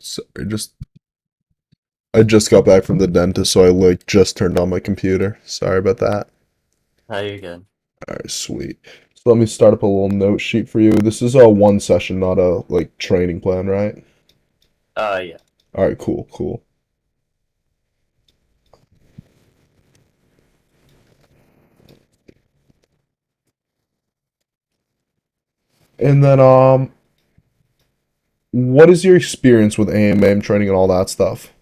Sorry, I just got back from the dentist, so I like just turned on my computer. Sorry about that. How you good? All right, sweet. So let me start up a little note sheet for you. This is a one session, not a like training plan, right? Yeah. All right, cool, cool. And then what is your experience with AMA training and all that stuff?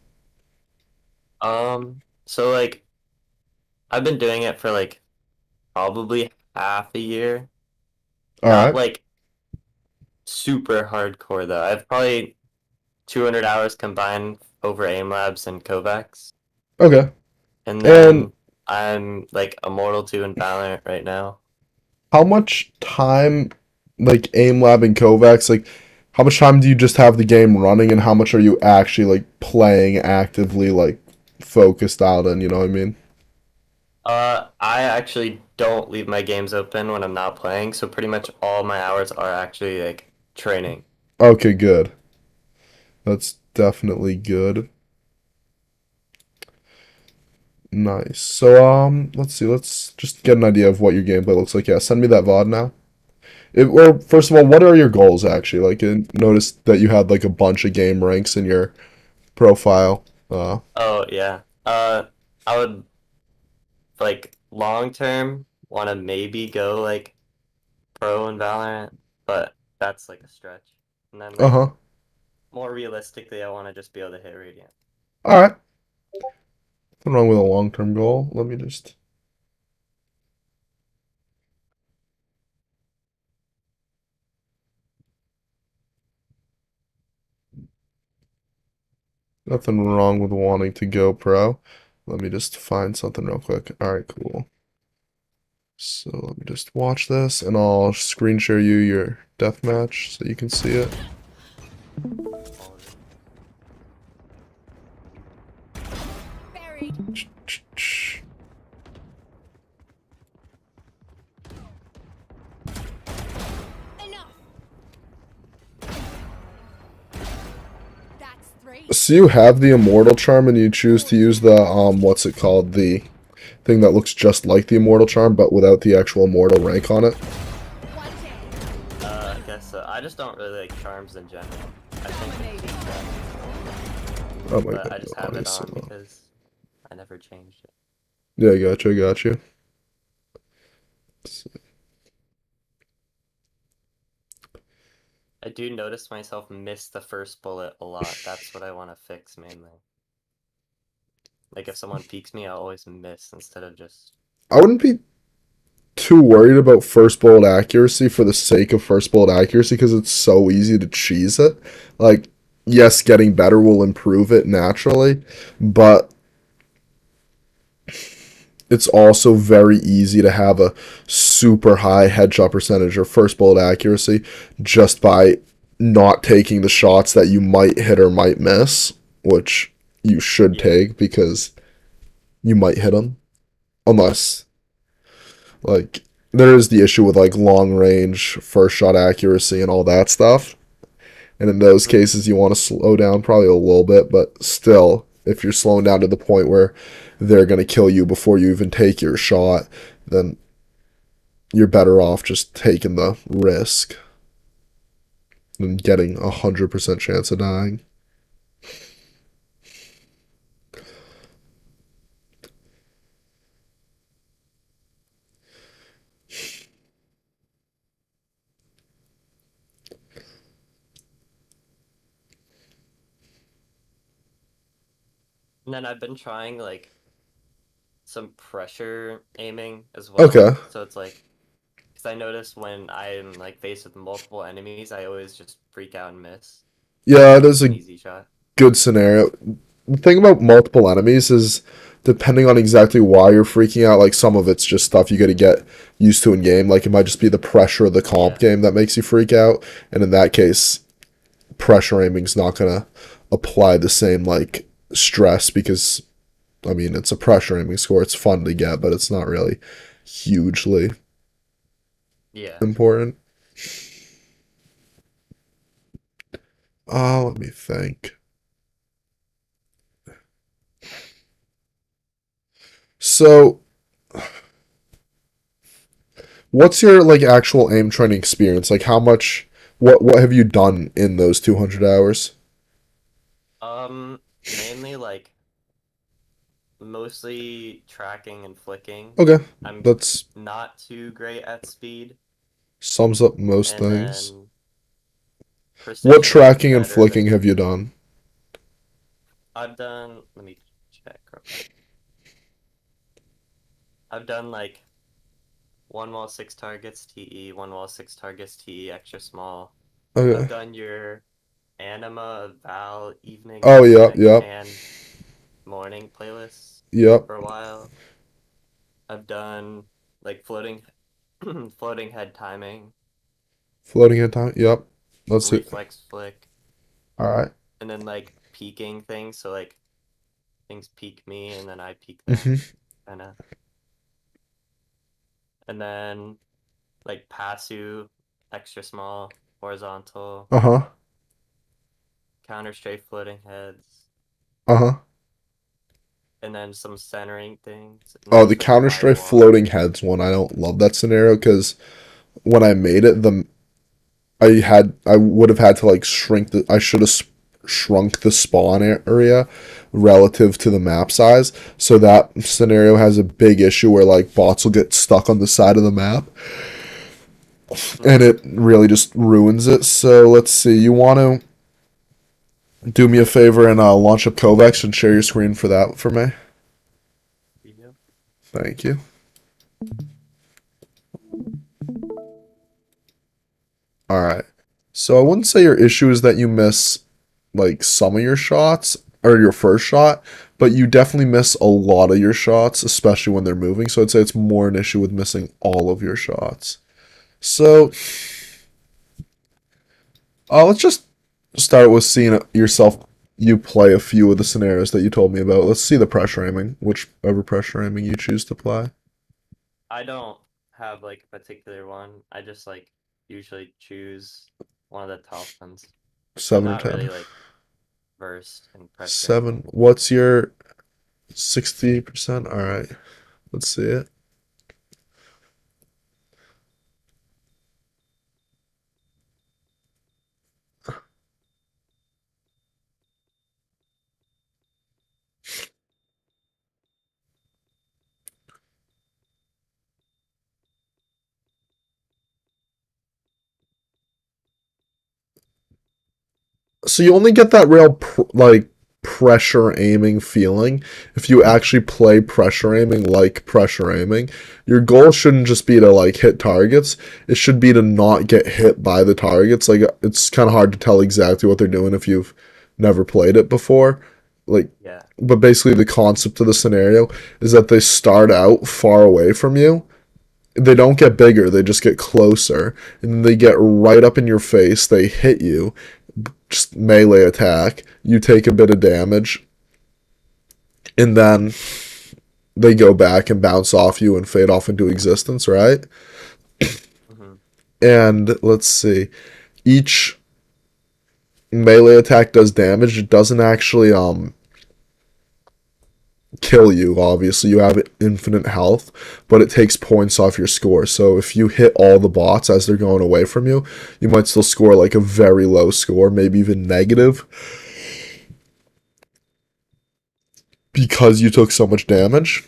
So like I've been doing it for like probably half a year. All Not right. like super hardcore though. I've probably 200 hours combined over AIM Labs and Kovacs. Okay. And And then I'm like Immortal 2 in Valorant right now. how much time, like AIM Lab and Kovacs, like how much time do you just have the game running, and how much are you actually like playing actively, like focused out and you know what I mean? I actually don't leave my games open when I'm not playing, so pretty much all my hours are actually like training. Okay, good. That's definitely good. Nice. So let's see. Let's just get an idea of what your gameplay looks like. Yeah, send me that VOD now. Or first of all, what are your goals actually? Like, I noticed that you had like a bunch of game ranks in your profile. Oh yeah. I would like long term want to maybe go like pro in Valorant, but that's like a stretch. And then like Uh-huh. more realistically, I want to just be able to hit Radiant. All right. Nothing wrong with a long-term goal. Let me just. Nothing wrong with wanting to go pro. Let me just find something real quick. All right, cool. So let me just watch this, and I'll screen share you your deathmatch so you can see it. Already. Buried. Enough. That's three. So you have the immortal charm, and you choose to use the what's it called? The thing that looks just like the immortal charm, but without the actual immortal rank on it. One down. I guess so. I just don't really like charms in general. I think Dominating. it's Oh my but god, I just have no, it nice. on because I never changed it. Yeah, I got you. I got you. I do notice myself miss the first bullet a lot. That's what I want to fix mainly. Like if someone peeks me, I always miss instead of just I wouldn't be too worried about first bullet accuracy for the sake of first bullet accuracy because it's so easy to cheese it. Like, yes, getting better will improve it naturally, but it's also very easy to have a super high headshot percentage or first bullet accuracy just by not taking the shots that you might hit or might miss, which you should yeah. take because you might hit them. Unless, like, there is the issue with, like, long range, first shot accuracy, and all that stuff. And in those Mhm. cases, you want to slow down probably a little bit, but still, if you're slowing down to the point where they're going to kill you before you even take your shot, then you're better off just taking the risk than getting 100% chance of dying. And then I've been trying like some pressure aiming as well. Okay. So it's like because I notice when I'm like faced with multiple enemies, I always just freak out and miss. Yeah, Even it though is it's an a easy shot. good scenario. The thing about multiple enemies is depending on exactly why you're freaking out, like some of it's just stuff you got to get used to in game. Like it might just be the pressure of the comp Yeah. game that makes you freak out. And in that case, pressure aiming's not going to apply the same like stress because I mean, it's a pressure aiming score. It's fun to get, but it's not really hugely Yeah. important. Let me think. So, what's your like actual aim training experience? Like, how much? What have you done in those 200 hours? Mainly like mostly tracking and flicking. Okay, I'm that's not too great at speed, sums up most and things. then What precision is tracking and better flicking than have you done? I've done. Let me check real quick. I've done like one wall six targets TE, one wall six targets TE extra small. I've Okay. done your Anima, Val, evening, Oh, yep, atomic, yep, and morning playlists yep. for a while. I've done like floating floating head timing, Floating head time. Yep. That's it. reflex flick, All right. and then like peeking things. So like things peek me and then I peek them, Mm-hmm. kind of. And then like Passu, extra small, horizontal, Uh-huh. counter straight floating heads, Uh-huh. and then some centering things, and Oh, then the some wide Counter-Strike wall. floating heads one. I don't love that scenario because when I made it, I would have had to like shrink the I should have shrunk the spawn area relative to the map size. So that scenario has a big issue where like bots will get stuck on the side of the map and Mm-hmm. it really just ruins it. So let's see. You want to do me a favor and launch up Kovacs and share your screen for that for me? Yeah. Thank you. All right. So I wouldn't say your issue is that you miss like some of your shots or your first shot, but you definitely miss a lot of your shots, especially when they're moving. So I'd say it's more an issue with missing all of your shots. So let's just start with seeing yourself you play a few of the scenarios that you told me about. Let's see the pressure aiming, whichever pressure aiming you choose to play. I don't have like a particular one. I just like usually choose one of the top ones. I'm Seven or not really ten. like versed in pressure Seven. aiming. What's your 60%? All right. Let's see it. So you only get that real like pressure aiming feeling if you actually play pressure aiming like pressure aiming. Your goal shouldn't just be to like hit targets. It should be to not get hit by the targets. Like it's kind of hard to tell exactly what they're doing if you've never played it before. Like Yeah. but basically the concept of the scenario is that they start out far away from you. They don't get bigger, they just get closer and then they get right up in your face, they hit you, just melee attack, you take a bit of damage, and then they go back and bounce off you and fade off into existence, right? Mm-hmm. And let's see, each melee attack does damage. It doesn't actually kill you, obviously. You have infinite health, but it takes points off your score. So if you hit all the bots as they're going away from you, you might still score like a very low score, maybe even negative, because you took so much damage.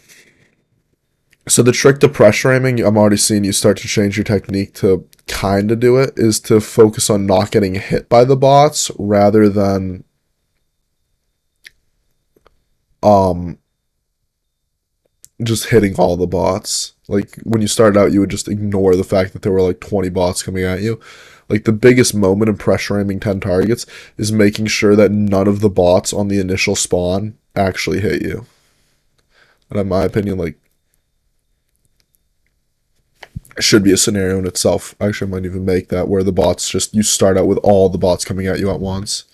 So the trick to pressure aiming, I'm already seeing you start to change your technique to kind of do it, is to focus on not getting hit by the bots rather than um just hitting all the bots. Like when you started out, you would just ignore the fact that there were like 20 bots coming at you. Like the biggest moment in pressure aiming 10 targets is making sure that none of the bots on the initial spawn actually hit you. And in my opinion, like should be a scenario in itself. Actually, I might even make that where the bots just you start out with all the bots coming at you at once.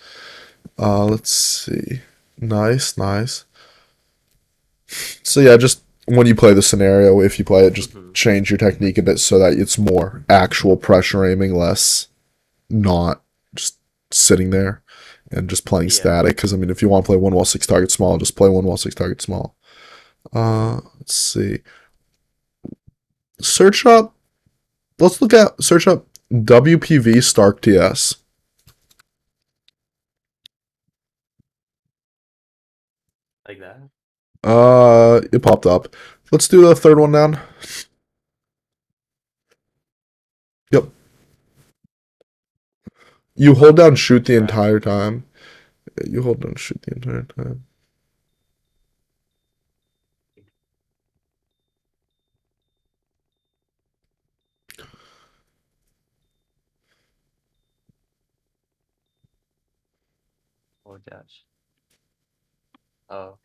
Let's see. Nice, nice. So yeah, just when you play the scenario, if you play it, just Mm-hmm. change your technique a bit so that it's more actual pressure aiming, less not just sitting there and just playing Yeah. static. Because I mean, if you want to play one wall six target small, just play one wall six target small. Let's see. Search up. Let's look at search up WPV Stark TS. Like that. It popped up. Let's do the third one down. Yep. You hold down shoot the entire time. You hold down shoot the entire time. Oh gosh. Oh.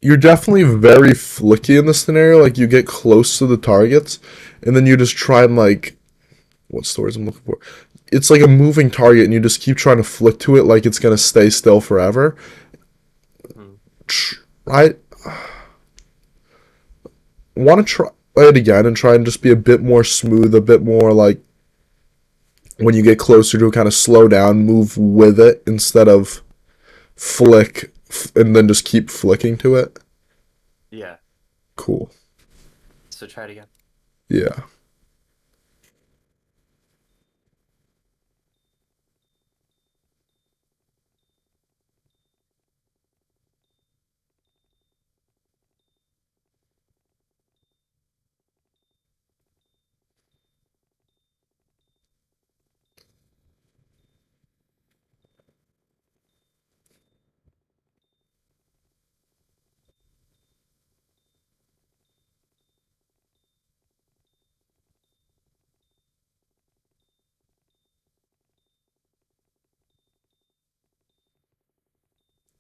You're definitely very flicky in this scenario. Like you get close to the targets, and then you just try and like, what's the words I'm looking for? It's like a moving target, and you just keep trying to flick to it like it's gonna stay still forever. Hmm. I want to try it again and try and just be a bit more smooth, a bit more like when you get closer to it, kind of slow down, move with it instead of flick and then just keep flicking to it. Yeah. Cool. So try it again. Yeah.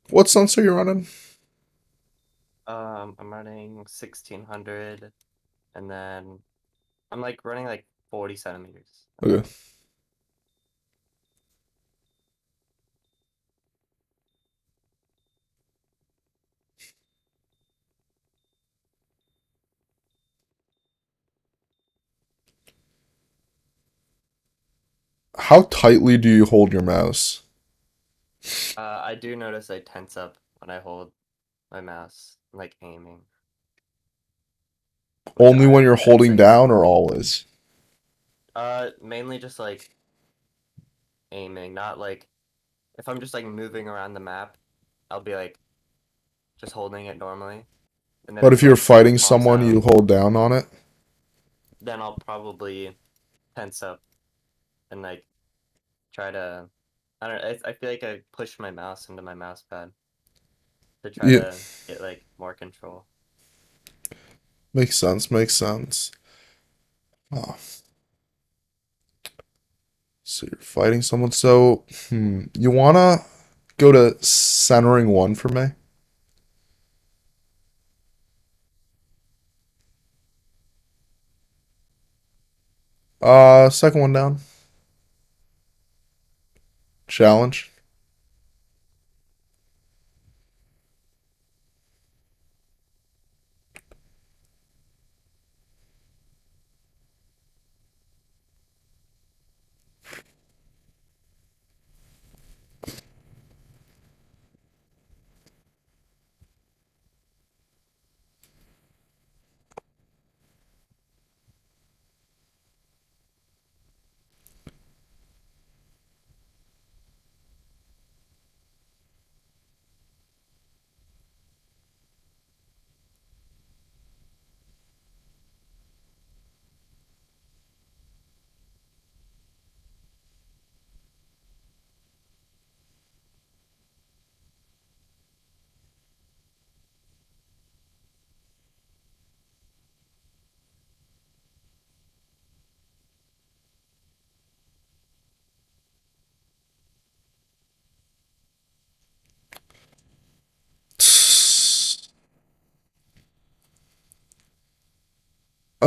What stunts are you running? I'm running 1600, and then I'm like running like 40 centimeters. Okay. How tightly do you hold your mouse? I do notice I tense up when I hold my mouse, like aiming. Which Only when you're it's holding like down or always? mainly just like aiming, not like if I'm just like moving around the map, I'll be like just holding it normally. And then But if if you're like someone fighting pops someone, out, you hold down on it? then I'll probably tense up and like try to I don't know, I feel like I push my mouse into my mouse pad to try Yeah. to get like more control. Makes sense. Makes sense. Oh, so you're fighting someone. So, you wanna go to centering one for me? Second one down. Challenge.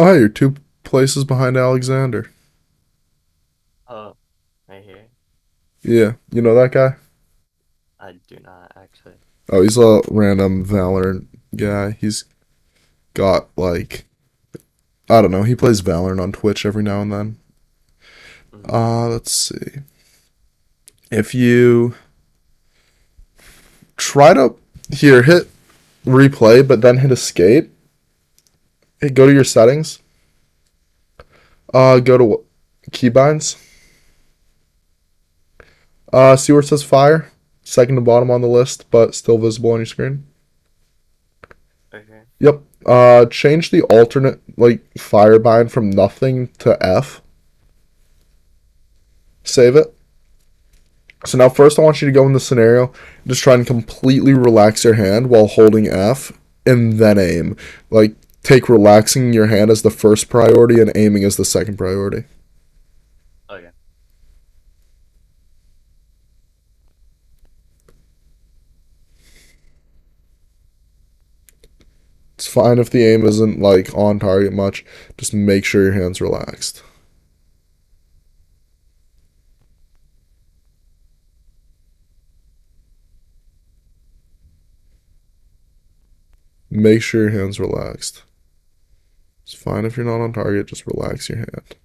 Oh, you're 2 places behind Alexander. Oh, right here. Yeah, you know that guy? I do not actually. Oh, he's a random Valorant guy. He's got like I don't know. He plays Valorant on Twitch every now and then. Hmm. Let's see. If you try to here hit replay, but then hit escape. Hey, go to your settings. Go to keybinds. See where it says fire, second to bottom on the list, but still visible on your screen. Okay. Yep. Change the alternate like fire bind from nothing to F. Save it. So now first I want you to go in the scenario, just try and completely relax your hand while holding F and then aim. Like take relaxing your hand as the first priority and aiming as the second priority. Okay. It's fine if the aim isn't like on target much. Just make sure your hand's relaxed. Make sure your hand's relaxed. It's fine if you're not on target, just relax your hand.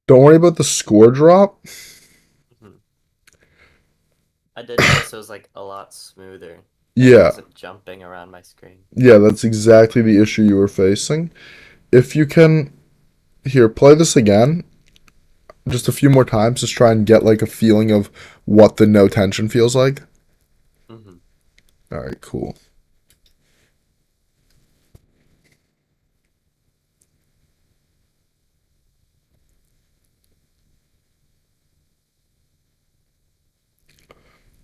Don't worry about the score drop. Hmm. I did notice it was like a lot smoother, and it Yeah, wasn't jumping around my screen. yeah, that's exactly the issue you were facing. If you can, here, play this again, just a few more times, just try and get like a feeling of what the no tension feels like. Hmm. All right, cool.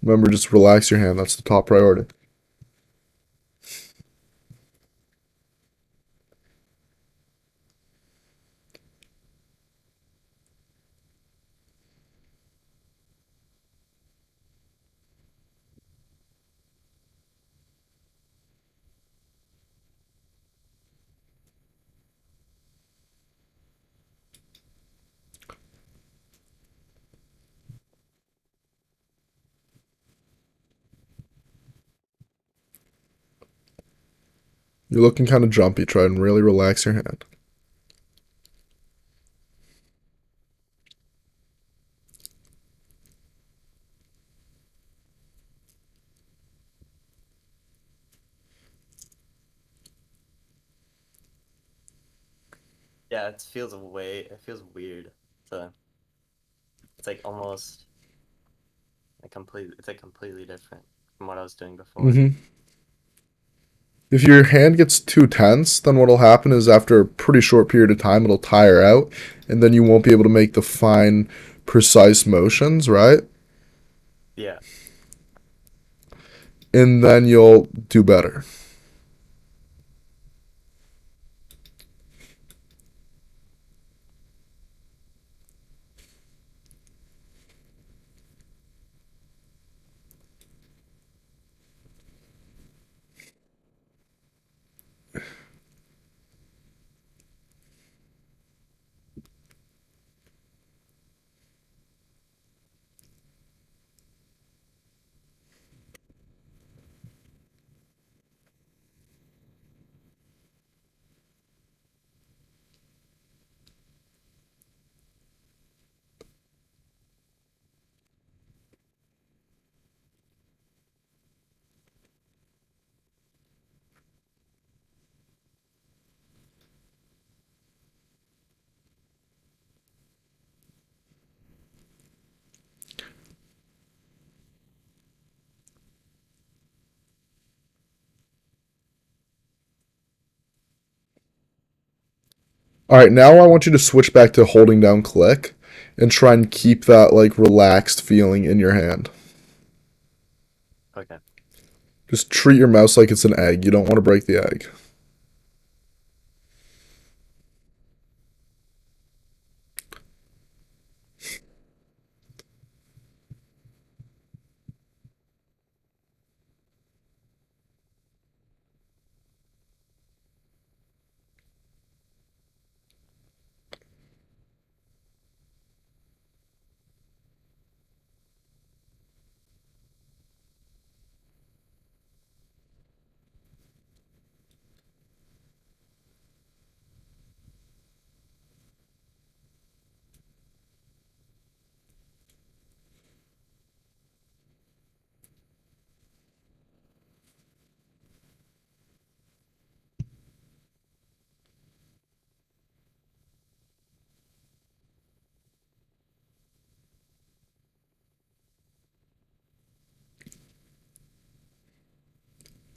Remember, just relax your hand. That's the top priority. You're looking kind of jumpy. Try and really relax your hand. Yeah, it feels way. It feels weird. So it's like almost a complete. It's like completely different from what I was doing before. Mm-hmm. If your hand gets too tense, then what'll happen is after a pretty short period of time, it'll tire out, and then you won't be able to make the fine, precise motions, right? Yeah. And then you'll do better. All right, now I want you to switch back to holding down click and try and keep that like relaxed feeling in your hand. Okay. Just treat your mouse like it's an egg. You don't want to break the egg.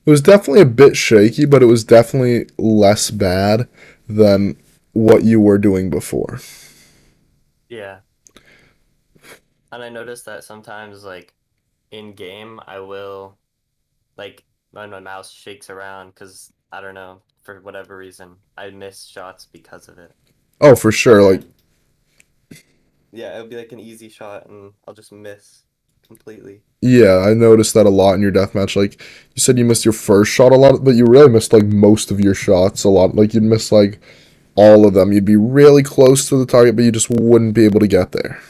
It was definitely a bit shaky, but it was definitely less bad than what you were doing before. Yeah. And I noticed that sometimes, like, in game, I will, like, when my mouse shakes around, because, I don't know, for whatever reason, I miss shots because of it. Oh, for sure. Like, And, yeah, it'll be like an easy shot, and I'll just miss completely. yeah, I noticed that a lot in your deathmatch. Like, you said you missed your first shot a lot, but you really missed like most of your shots a lot. Like, you'd miss like all of them. You'd be really close to the target, but you just wouldn't be able to get there.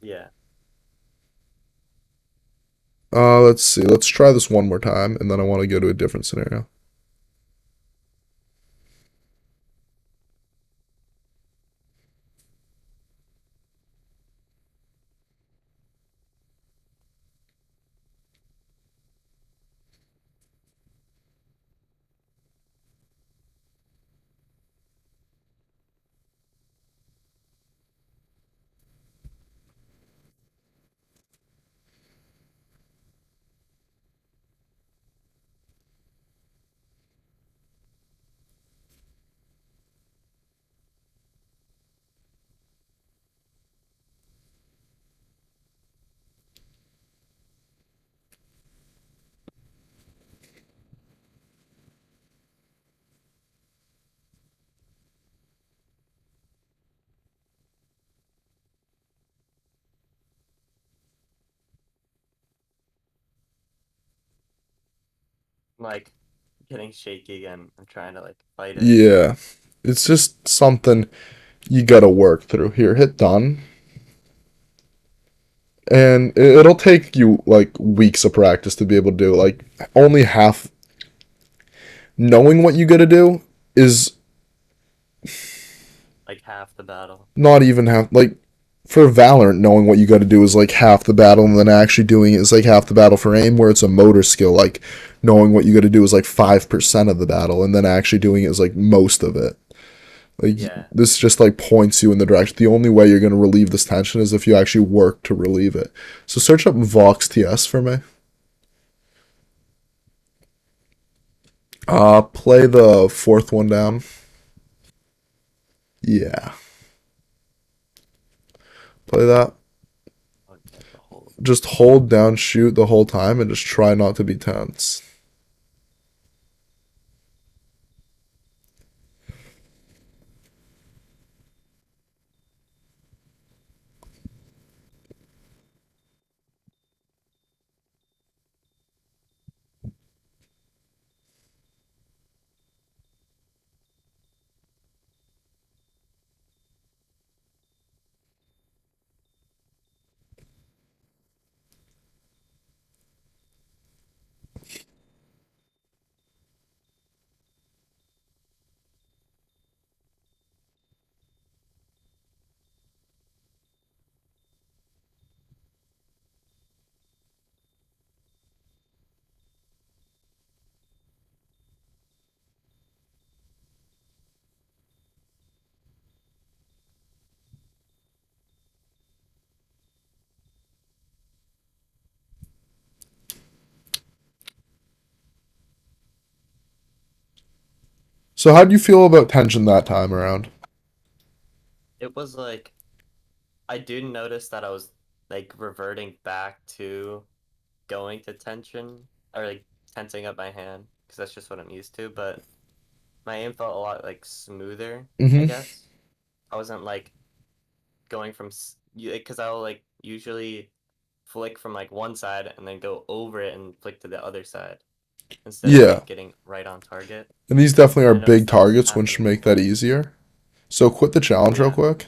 Yeah. Let's see. Let's try this one more time, and then I want to go to a different scenario. Like, getting shaky again. I'm trying to, like, fight it. Yeah, it's just something you gotta work through. Here, hit done, and it'll take you like weeks of practice to be able to do it. Like, only half knowing what you gotta do is Like, half the battle. not even half. Like, for Valorant, knowing what you gotta do is like half the battle, and then actually doing it is like half the battle for aim, where it's a motor skill. Like, knowing what you gotta do is like 5% of the battle, and then actually doing it is like most of it. Like, Yeah. this just like points you in the direction. The only way you're gonna relieve this tension is if you actually work to relieve it. So search up Vox TS for me. Play the fourth one down. Yeah, play that. Okay, the whole. Just hold down shoot the whole time and just try not to be tense. So how do you feel about tension that time around? It was like I do notice that I was like reverting back to going to tension or like tensing up my hand because that's just what I'm used to. But my aim felt a lot like smoother, I Mm-hmm. guess. I wasn't like going from because I'll like usually flick from like one side and then go over it and flick to the other side instead of Yeah. like getting right on target. And these definitely And are I noticed big that was targets, which should happening make that more. easier. So quit the challenge real Yeah, quick.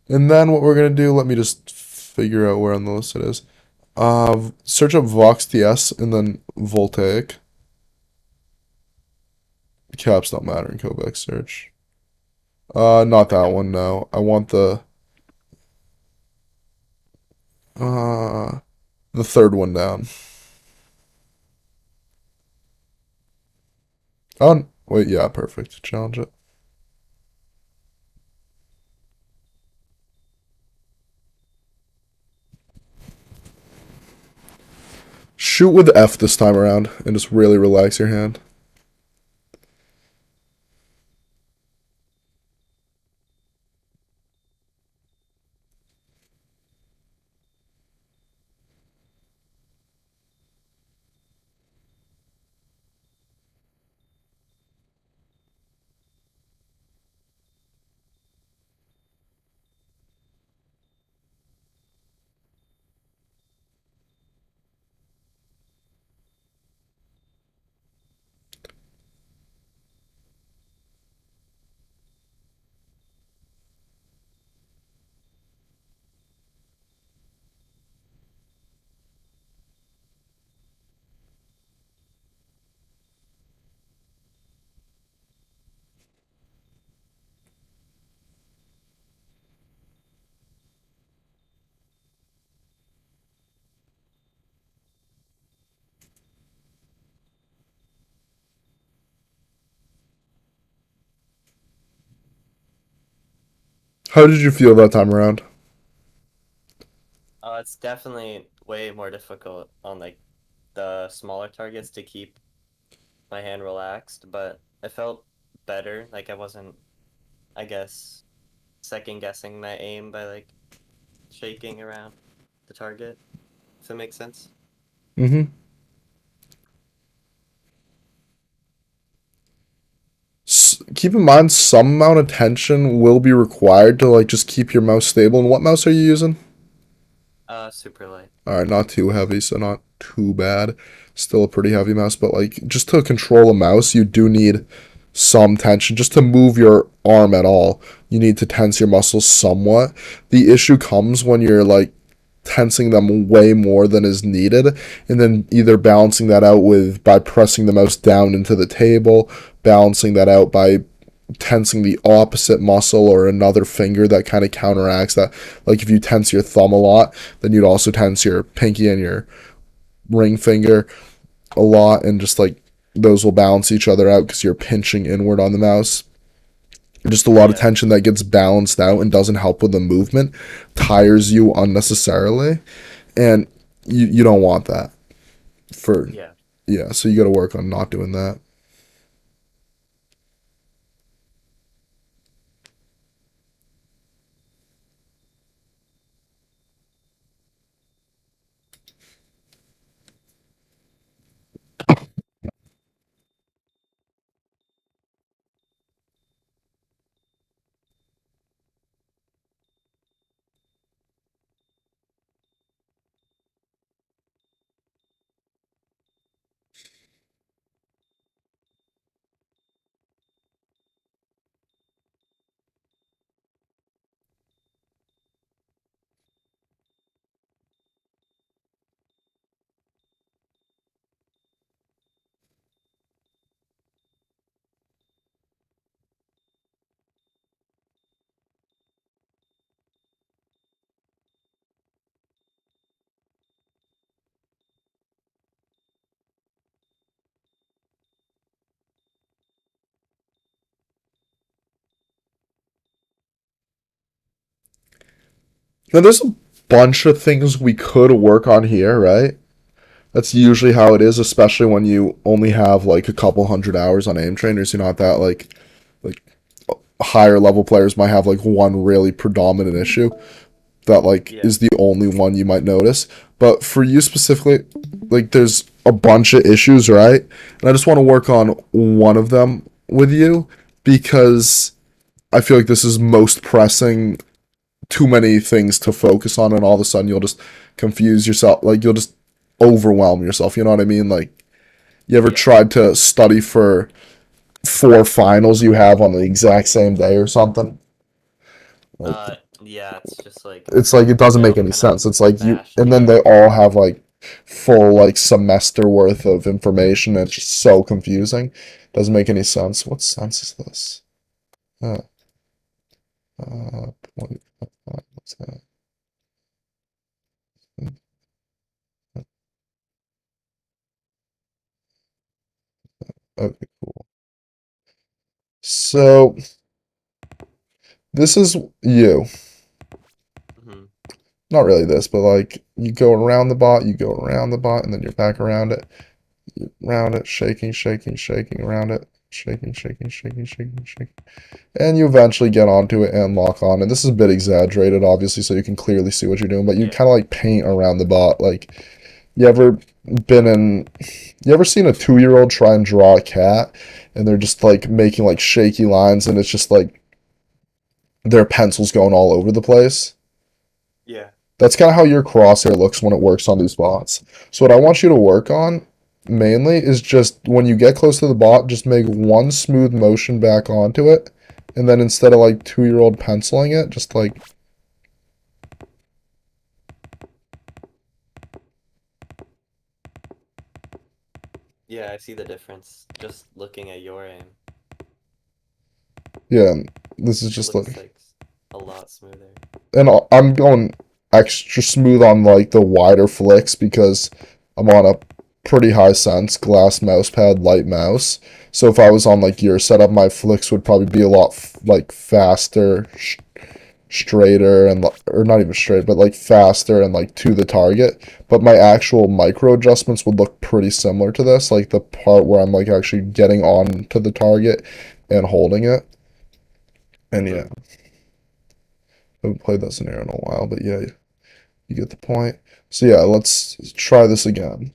And then what we're gonna do, let me just figure out where on the list it is. Search up Vox TS and then Voltaic. Caps don't matter in Kovac search. Not that okay. one, no. I want uh the third one down. Oh wait, yeah, perfect. Challenge it. Shoot with F this time around and just really relax your hand. How did you feel that time around? It's definitely way more difficult on like the smaller targets to keep my hand relaxed, but it felt better. Like I wasn't, I guess, second guessing my aim by like shaking around the target. If that makes sense. Mm-hmm. Keep in mind some amount of tension will be required to like just keep your mouse stable. And what mouse are you using? Super light. All right, not too heavy, so not too bad. Still a pretty heavy mouse, but like just to control a mouse, you do need some tension just to move your arm at all. You need to tense your muscles somewhat. The issue comes when you're like tensing them way more than is needed and then either balancing that out with by pressing the mouse down into the table, balancing that out by tensing the opposite muscle or another finger that kind of counteracts that. Like if you tense your thumb a lot, then you'd also tense your pinky and your ring finger a lot, and just like those will balance each other out because you're pinching inward on the mouse. Just a lot of Yeah, tension that gets balanced out and doesn't help with the movement tires you unnecessarily, and you don't want that for yeah. yeah. So you got to work on not doing that. Now there's a bunch of things we could work on here, right? That's usually how it is, especially when you only have like a couple hundred hours on aim trainers. You're not that like higher level players might have like one really predominant issue that like Yeah. is the only one you might notice. But for you specifically, like there's a bunch of issues, right? And I just want to work on one of them with you because I feel like this is most pressing, too many things to focus on, and all of a sudden you'll just confuse yourself, like you'll just overwhelm yourself, you know what I mean? Like, you ever Yeah. tried to study for 4 finals you have on the exact same day or something? Like, Yeah, it's just like it's like it doesn't they make all any kind of sense. It's like you, mash and then they together. all have like full like semester worth of information. It's just so confusing. Doesn't make any sense. What sense is this? Uh, point, what's that? Okay, cool. So this is you. Hmm. Not really this, but like you go around the bot, you go around the bot, and then you're back around it. You round it, shaking, shaking, shaking around it, shaking, shaking, shaking, shaking, shaking. And you eventually get onto it and lock on. And this is a bit exaggerated, obviously, so you can clearly see what you're doing, but you Yeah. kind of like paint around the bot. Like, you ever been in, you ever seen a 2-year old try and draw a cat and they're just like making like shaky lines and it's just like their pencils going all over the place? Yeah. That's kind of how your crosshair looks when it works on these bots. So what I want you to work on mainly is just when you get close to the bot, just make one smooth motion back onto it. And then instead of like 2-year old penciling it, just like, Yeah, I see the difference just looking at your aim. yeah, this is It just looks like, like a lot smoother. and I'm going extra smooth on like the wider flicks because I'm on a pretty high sense glass mouse pad light mouse. So if I was on like your setup, my flicks would probably be a lot like faster, straighter, and or not even straight, but like faster and like to the target. But my actual micro adjustments would look pretty similar to this, like the part where I'm like actually getting on to the target and holding it. And yeah, Hmm. I haven't played that scenario in a while, but yeah, you get the point. So yeah, let's try this again.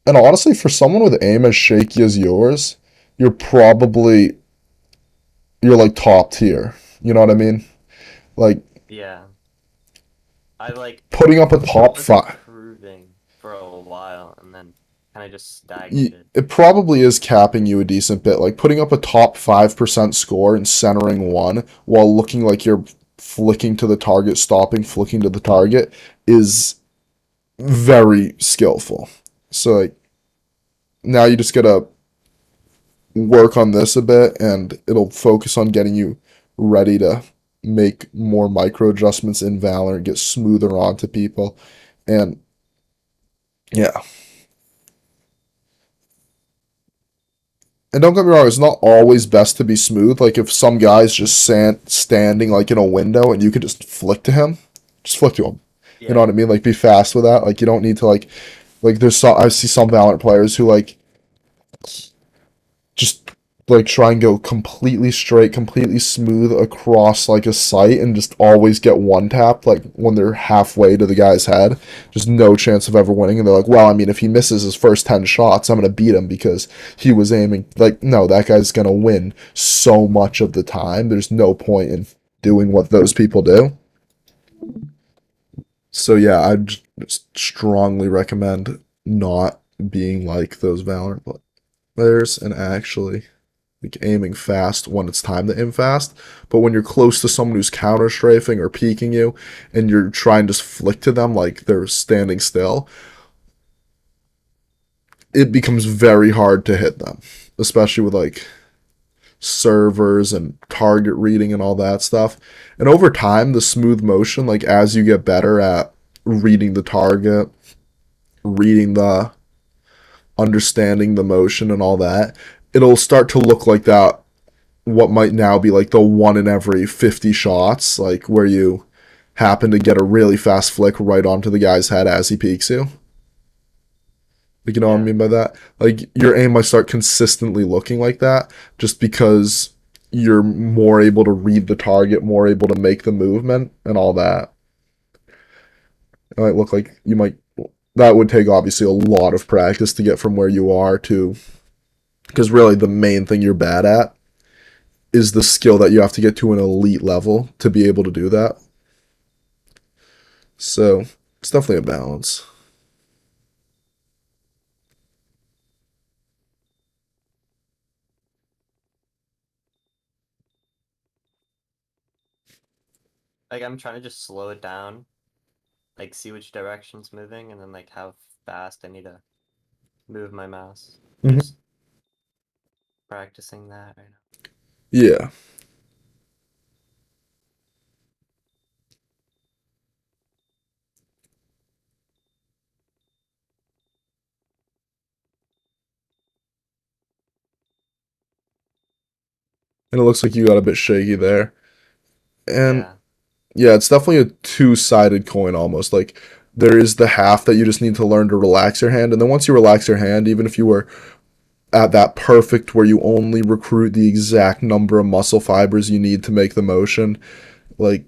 And honestly, for someone with aim as shaky as yours, you're probably you're like top tier. You know what I mean? Like Yeah. I like putting up a I top was five. improving for a while and then kind of just y- stagnated. It probably is capping you a decent bit. Like putting up a top 5% score and centering one while looking like you're flicking to the target, stopping, flicking to the target is very skillful. So like now you just gotta work on this a bit and it'll focus on getting you ready to make more micro adjustments in Valorant, get smoother onto people. And yeah, and don't get me wrong, it's not always best to be smooth. Like if some guy's just standing like in a window and you could just flick to him, just flick to him. You know Yeah. what I mean? Like be fast with that. Like you don't need to like there's some I see some Valorant players who like just like try and go completely straight, completely smooth across like a site and just always get one tap like when they're halfway to the guy's head. Just no chance of ever winning. And they're like, well, I mean, if he misses his first 10 shots, I'm going to beat him because he was aiming. Like, no, that guy's going to win so much of the time. There's no point in doing what those people do. So, yeah, I just strongly recommend not being like those Valorant players and actually like aiming fast when it's time to aim fast. But when you're close to someone who's counter strafing or peeking you and you're trying to just flick to them like they're standing still, it becomes very hard to hit them, especially with like servers and target reading and all that stuff. And over time, the smooth motion, like as you get better at reading the target, reading the understanding the motion and all that, it'll start to look like that, what might now be like the 1 in every 50 shots, like where you happen to get a really fast flick right onto the guy's head as he peeks you. Like, you know what I Yeah. mean by that? Like, your aim might start consistently looking like that just because you're more able to read the target, more able to make the movement and all that. It might look like you might. That would take obviously a lot of practice to get from where you are to. Because really, the main thing you're bad at is the skill that you have to get to an elite level to be able to do that. So, it's definitely a balance. Like I'm trying to just slow it down, like see which direction's moving, and then like how fast I need to move my mouse. Mhm. Just practicing that right now. Yeah. And it looks like you got a bit shaky there. And Yeah. yeah, it's definitely a two-sided coin almost. Like there is the half that you just need to learn to relax your hand, and then once you relax your hand, even if you were at that perfect where you only recruit the exact number of muscle fibers you need to make the motion, like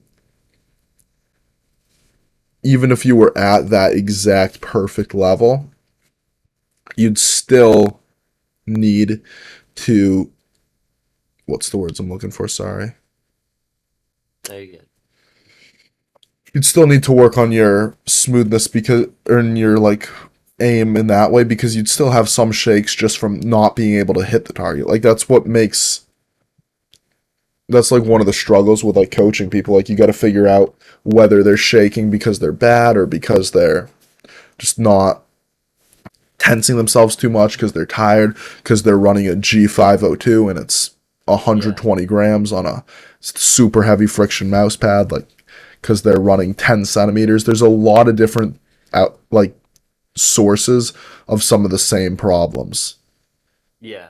even if you were at that exact perfect level, you'd still need to what's the words I'm looking for? Sorry. There you go. You'd still need to work on your smoothness because or in your like aim in that way because you'd still have some shakes just from not being able to hit the target. Like that's like one of the struggles with like coaching people. Like you got to figure out whether they're shaking because they're bad or because they're just not tensing themselves too much because they're tired because they're running a G502 and it's Yeah. 120 grams on a super heavy friction mouse pad. Like because they're running 10 centimeters. There's a lot of different out like sources of some of the same problems. Yeah.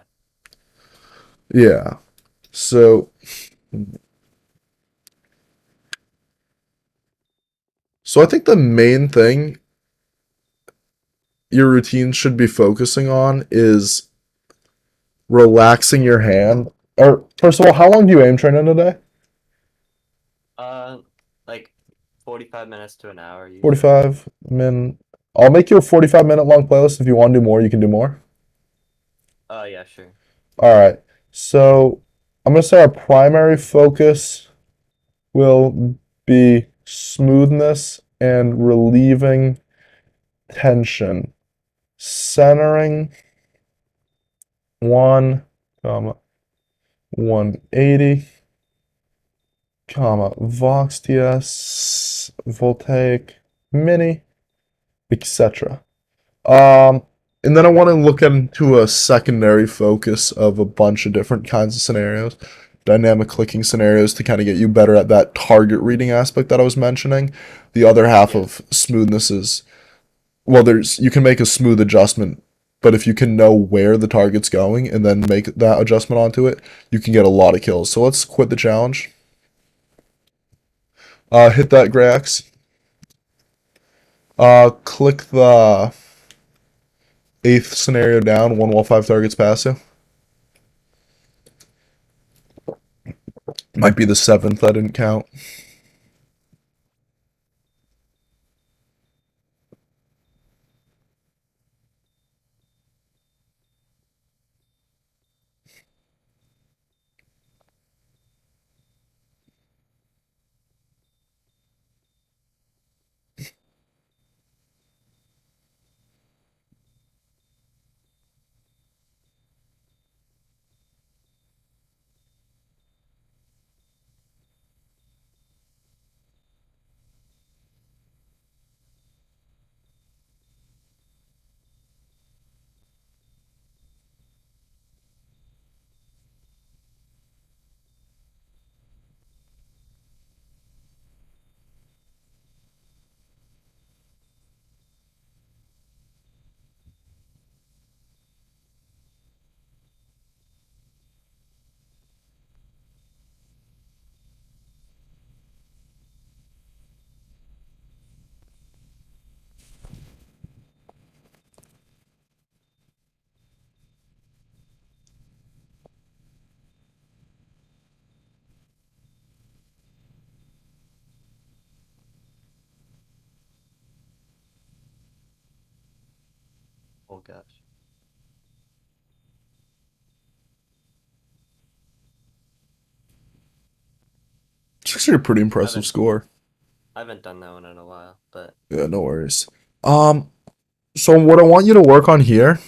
Yeah. So I think the main thing your routine should be focusing on is relaxing your hand. Or first of all, how long do you aim train in a day? Uh, like 45 minutes to an hour usually. 45 min. I'll make you a 45-minute long playlist. If you want to do more, you can do more. Yeah, sure. All right. So I'm going to say our primary focus will be smoothness and relieving tension. Centering 1, comma, 180, comma, Vox TS, Voltaic, Mini, etc. Um, and then I want to look into a secondary focus of a bunch of different kinds of scenarios, dynamic clicking scenarios to kind of get you better at that target reading aspect that I was mentioning. The other half Yeah. of smoothness is, well, there's you can make a smooth adjustment, but if you can know where the target's going and then make that adjustment onto it, you can get a lot of kills. So let's quit the challenge. Hit that Grax. Click the eighth scenario down, one while five targets pass you. Might be the seventh, I didn't count. gosh. It's actually a pretty I impressive haven't score. I haven't done that one in a while, but Yeah, no worries. Um, so what I want you to work on here,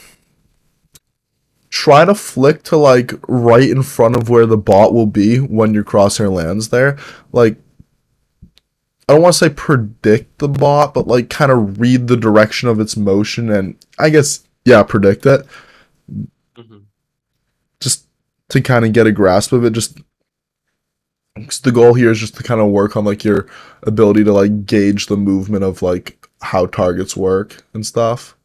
try to flick to like right in front of where the bot will be when your crosshair lands there. Like, I don't want to say predict the bot, but like kind of read the direction of its motion and I guess, yeah, predict it. mhm. Just to kind of get a grasp of it. Just 'cause the goal here is just to kind of work on like your ability to like gauge the movement of like how targets work and stuff.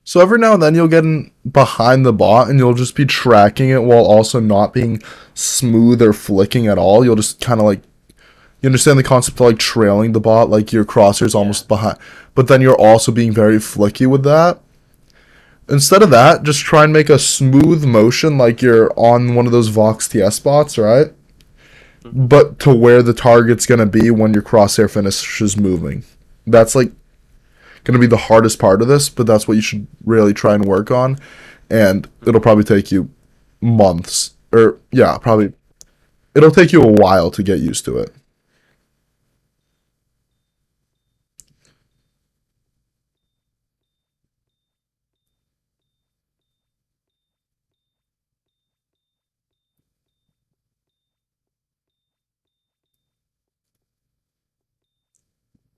So every now and then you'll get in behind the bot and you'll just be tracking it while also not being smooth or flicking at all. You'll just kind of like you understand the concept of like trailing the bot, like your crosshair's Yeah. almost behind, but then you're also being very flicky with that. Instead of that, just try and make a smooth motion like you're on one of those Vox TS spots, right? Mhm. But to where the target's gonna be when your crosshair finishes moving. That's like gonna be the hardest part of this, but that's what you should really try and work on. And it'll probably take you months. Or yeah, probably it'll take you a while to get used to it.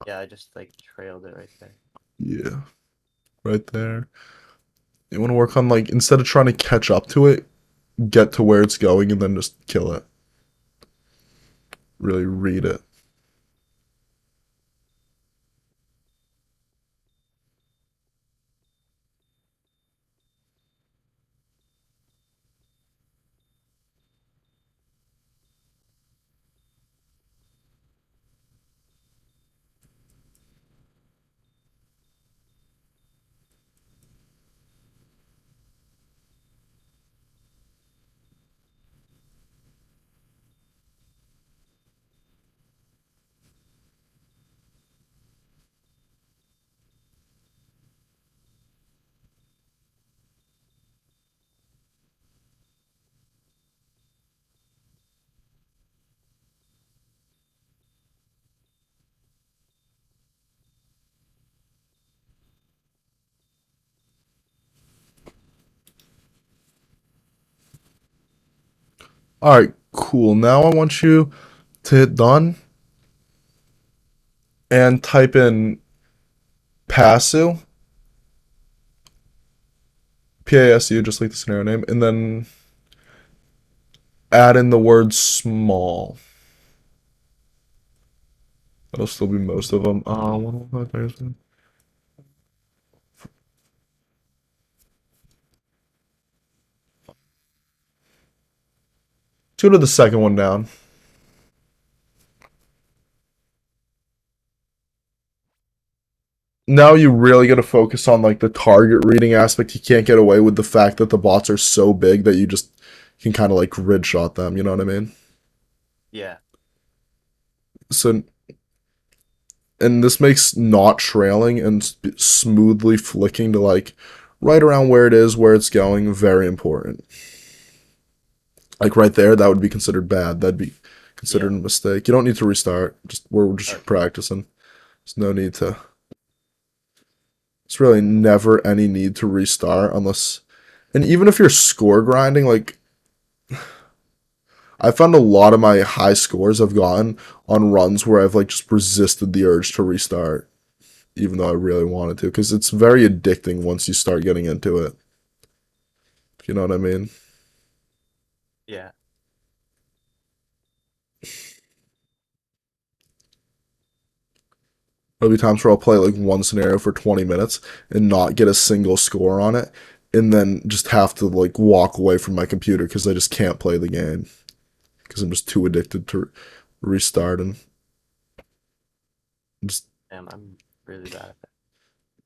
Yeah, I just like trailed it right there. Yeah. Right there. You wanna work on like instead of trying to catch up to it, get to where it's going and then just kill it. Really read it. Alright, cool. Now I want you to hit done and type in Pasu, PASU, just like the scenario name, and then add in the word small. That'll still be most of them. 115. Let's go to the second one down. Now you really got to focus on like the target reading aspect. You can't get away with the fact that the bots are so big that you just can kind of like grid shot them. You know what I mean? Yeah. So and this makes not trailing and smoothly flicking to like right around where it is, where it's going, very important. Like right there, that would be considered bad. That'd be considered a mistake. You don't need to restart. We're just Okay. practicing. There's no need to. It's really never any need to restart unless, and even if you're score grinding, like I found a lot of my high scores I've gotten on runs where I've like just resisted the urge to restart, even though I really wanted to, because it's very addicting once you start getting into it. You know what I mean? Yeah. There'll be times where I'll play like one scenario for 20 minutes and not get a single score on it, and then just have to like walk away from my computer because I just can't play the game because I'm just too addicted to restarting. Just Damn, I'm really bad at that.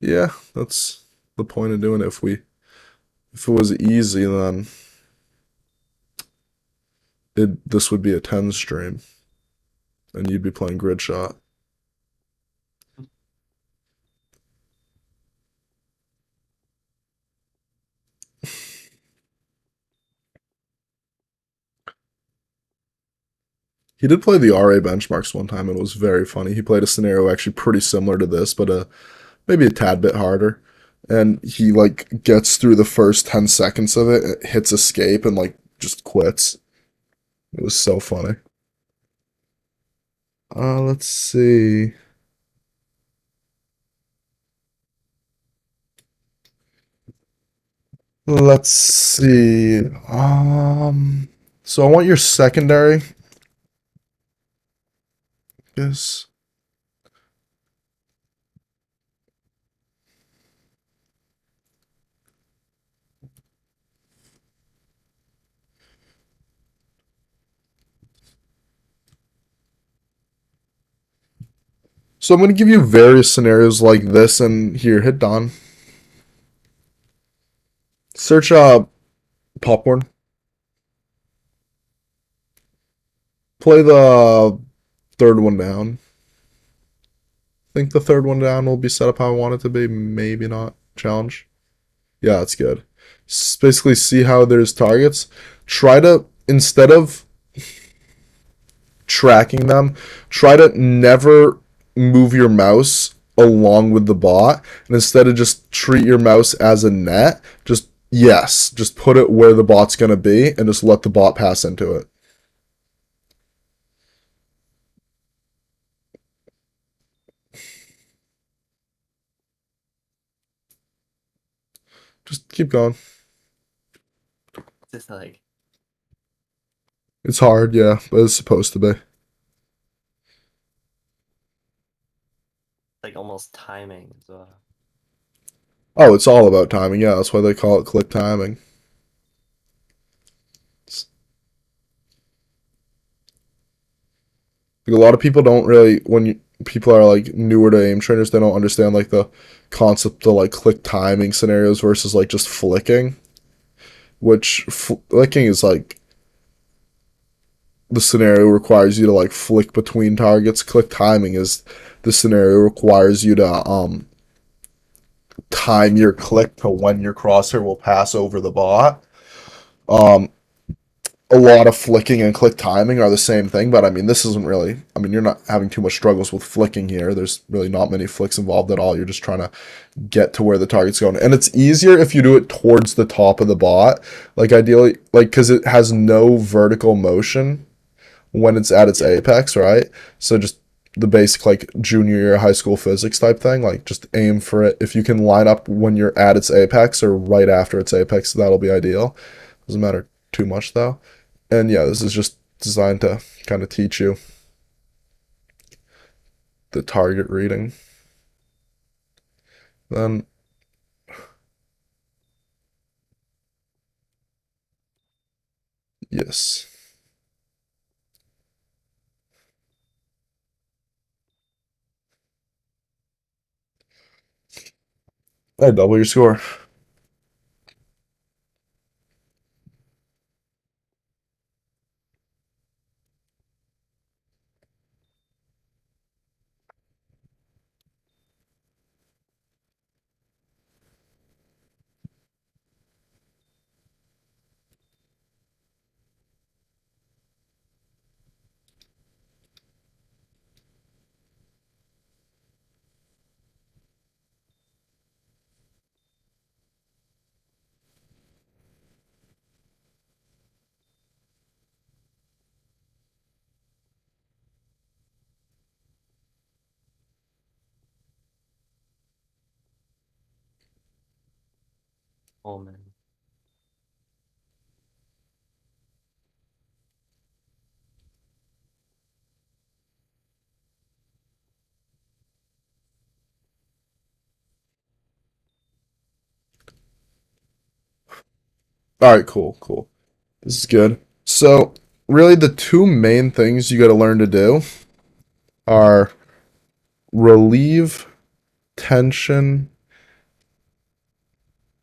yeah, that's the point of doing it. If it was easy, then this would be a 10 stream, and you'd be playing grid shot. He did play the RA benchmarks one time, and it was very funny. He played a scenario actually pretty similar to this, but maybe a tad bit harder. And he like gets through the first 10 seconds of it, hits escape, and like just quits. It was so funny. Let's see. Let's see. So I want your secondary. Yes. So I'm going to give you various scenarios like this, and here, hit Don. Search popcorn. Play the third one down. Think the third one down will be set up how I want it to be. Maybe not. Challenge. Yeah, that's good. Basically, see how there's targets. Try to, instead of tracking them, try to never move your mouse along with the bot. And instead of just treat your mouse as a net, just put it where the bot's going to be and just let the bot pass into it. Just keep going. Just like It's hard, yeah, but it's supposed to be. almost timing as well. Oh, it's all about timing. Yeah, that's why they call it click timing. Like a lot of people don't really people are like newer to aim trainers, they don't understand like the concept of like click timing scenarios versus like just flicking, which flicking is like the scenario requires you to like flick between targets. Click timing is the scenario requires you to time your click to when your crosshair will pass over the bot. Um, a lot of flicking and click timing are the same thing, but I mean, this isn't really, I mean, you're not having too much struggles with flicking here. There's really not many flicks involved at all. You're just trying to get to where the target's going. And it's easier if you do it towards the top of the bot. Like, ideally, like, because it has no vertical motion when it's at its apex, right? So just the basic, like, junior year high school physics type thing, like, just aim for it. If you can line up when you're at its apex or right after its apex, that'll be ideal. Doesn't matter too much, though. And yeah, this is just designed to kind of teach you the target reading. Then, yes. I double your score. Oh man. All right, cool. This is good. So, really, the two main things you got to learn to do are relieve tension,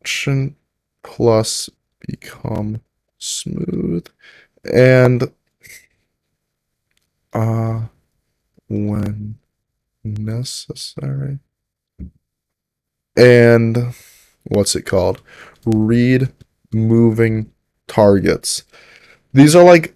tension plus become smooth, and when necessary, and what's it called? Read moving targets. These are like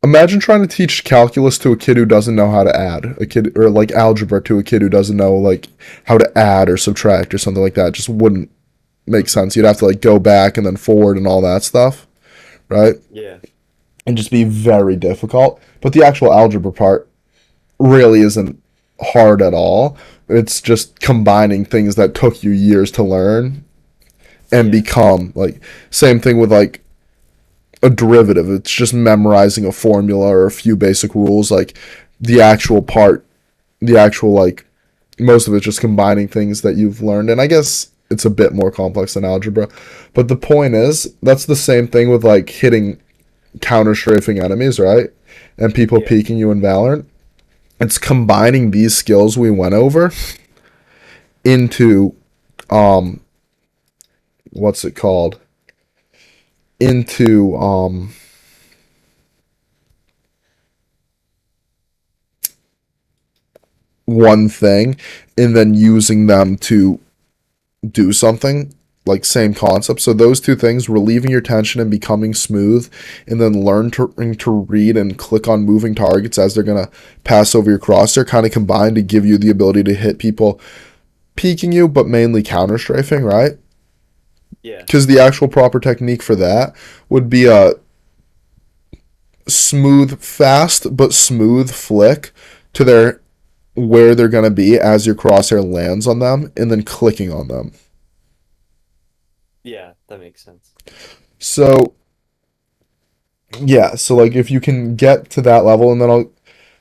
imagine trying to teach calculus to a kid who doesn't know how to add, a kid or like algebra to a kid who doesn't know like how to add or subtract or something like that. It just wouldn't make sense. You'd have to like go back and then forward and all that stuff, right? Yeah. And just be very difficult. But the actual algebra part really isn't hard at all. It's just combining things that took you years to learn and Yeah. become like same thing with like a derivative. It's just memorizing a formula or a few basic rules. Like the actual part, the actual like most of it's just combining things that you've learned. And I guess it's a bit more complex than algebra. But the point is, that's the same thing with like hitting counter strafing enemies, right? And people Yeah. peeking you in Valorant. It's combining these skills we went over into what's it called? Into one thing and then using them to do something like same concept. So those two things, relieving your tension and becoming smooth, and then learn to read and click on moving targets as they're gonna pass over your crosshair, kind of combined to give you the ability to hit people peeking you, but mainly counter strafing, right? Yeah. Because the actual proper technique for that would be a smooth, fast but smooth flick to their where they're gonna be as your crosshair lands on them, and then clicking on them. Yeah, that makes sense. So yeah, so like if you can get to that level, and then I'll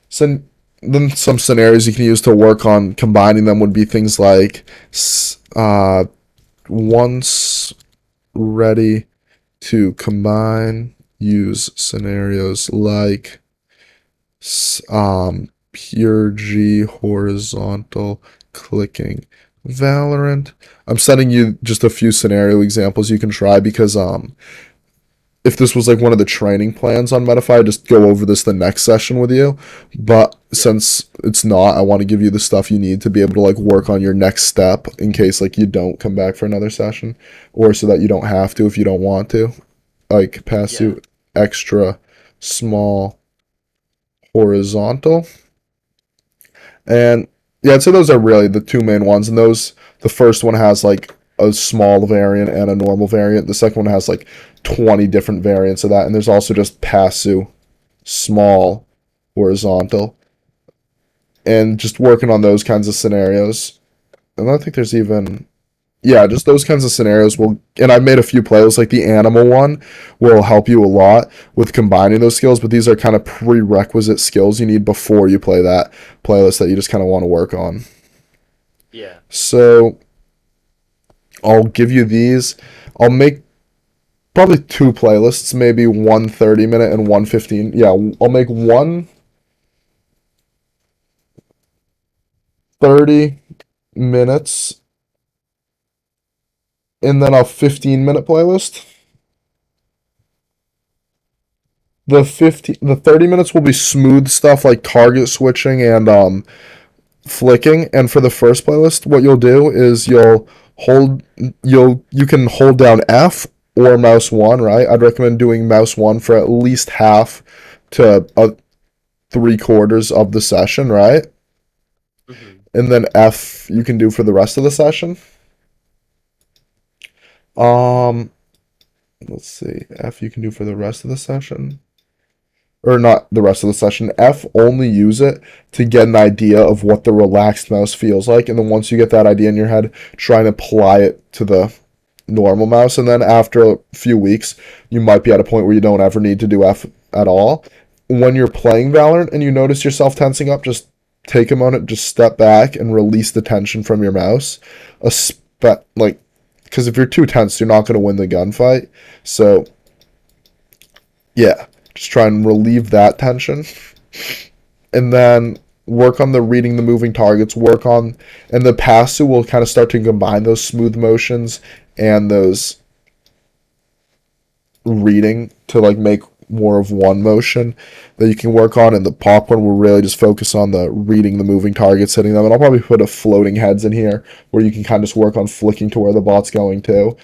send then some scenarios you can use to work on combining them would be things like once ready to combine, use scenarios like pure G horizontal clicking Valorant. I'm sending you just a few scenario examples you can try because if this was like one of the training plans on Metafy, I'd just go over this the next session with you. But Yeah. since it's not, I want to give you the stuff you need to be able to like work on your next step in case like you don't come back for another session, or so that you don't have to if you don't want to. Like pass Yeah. you extra small horizontal. And yeah, I'd say those are really the two main ones. And those, the first one has like a small variant and a normal variant. The second one has like 20 different variants of that. And there's also just Passu, small, horizontal. And just working on those kinds of scenarios. And I don't think there's even, yeah, just those kinds of scenarios will, and I've made a few playlists, like the animal one will help you a lot with combining those skills, but these are kind of prerequisite skills you need before you play that playlist that you just kind of want to work on. Yeah. So I'll give you these. I'll make probably two playlists, maybe one 30-minute and one 15. Yeah, I'll make one 30 minutes and then a 15-minute playlist. The 30 minutes will be smooth stuff like target switching and flicking. And for the first playlist, what you'll do is you can hold down F or mouse one, right? I'd recommend doing mouse one for at least half to three quarters of the session, right? Hmm. And then F you can do for the rest of the session. Um, let's see. F you can do for the rest of the session. or not the rest of the session. F, only use it to get an idea of what the relaxed mouse feels like. And then once you get that idea in your head, try and apply it to the normal mouse. And then after a few weeks, you might be at a point where you don't ever need to do F at all. When you're playing Valorant and you notice yourself tensing up, just take a moment, just step back and release the tension from your mouse. Because if you're too tense, you're not going to win the gunfight. So, yeah, just try and relieve that tension. And then work on the reading the moving targets, and the passive will kind of start to combine those smooth motions and those reading to like make more of one motion that you can work on. And the pop one will really just focus on the reading the moving targets, hitting them. And I'll probably put a floating heads in here where you can kind of just work on flicking to where the bot's going to.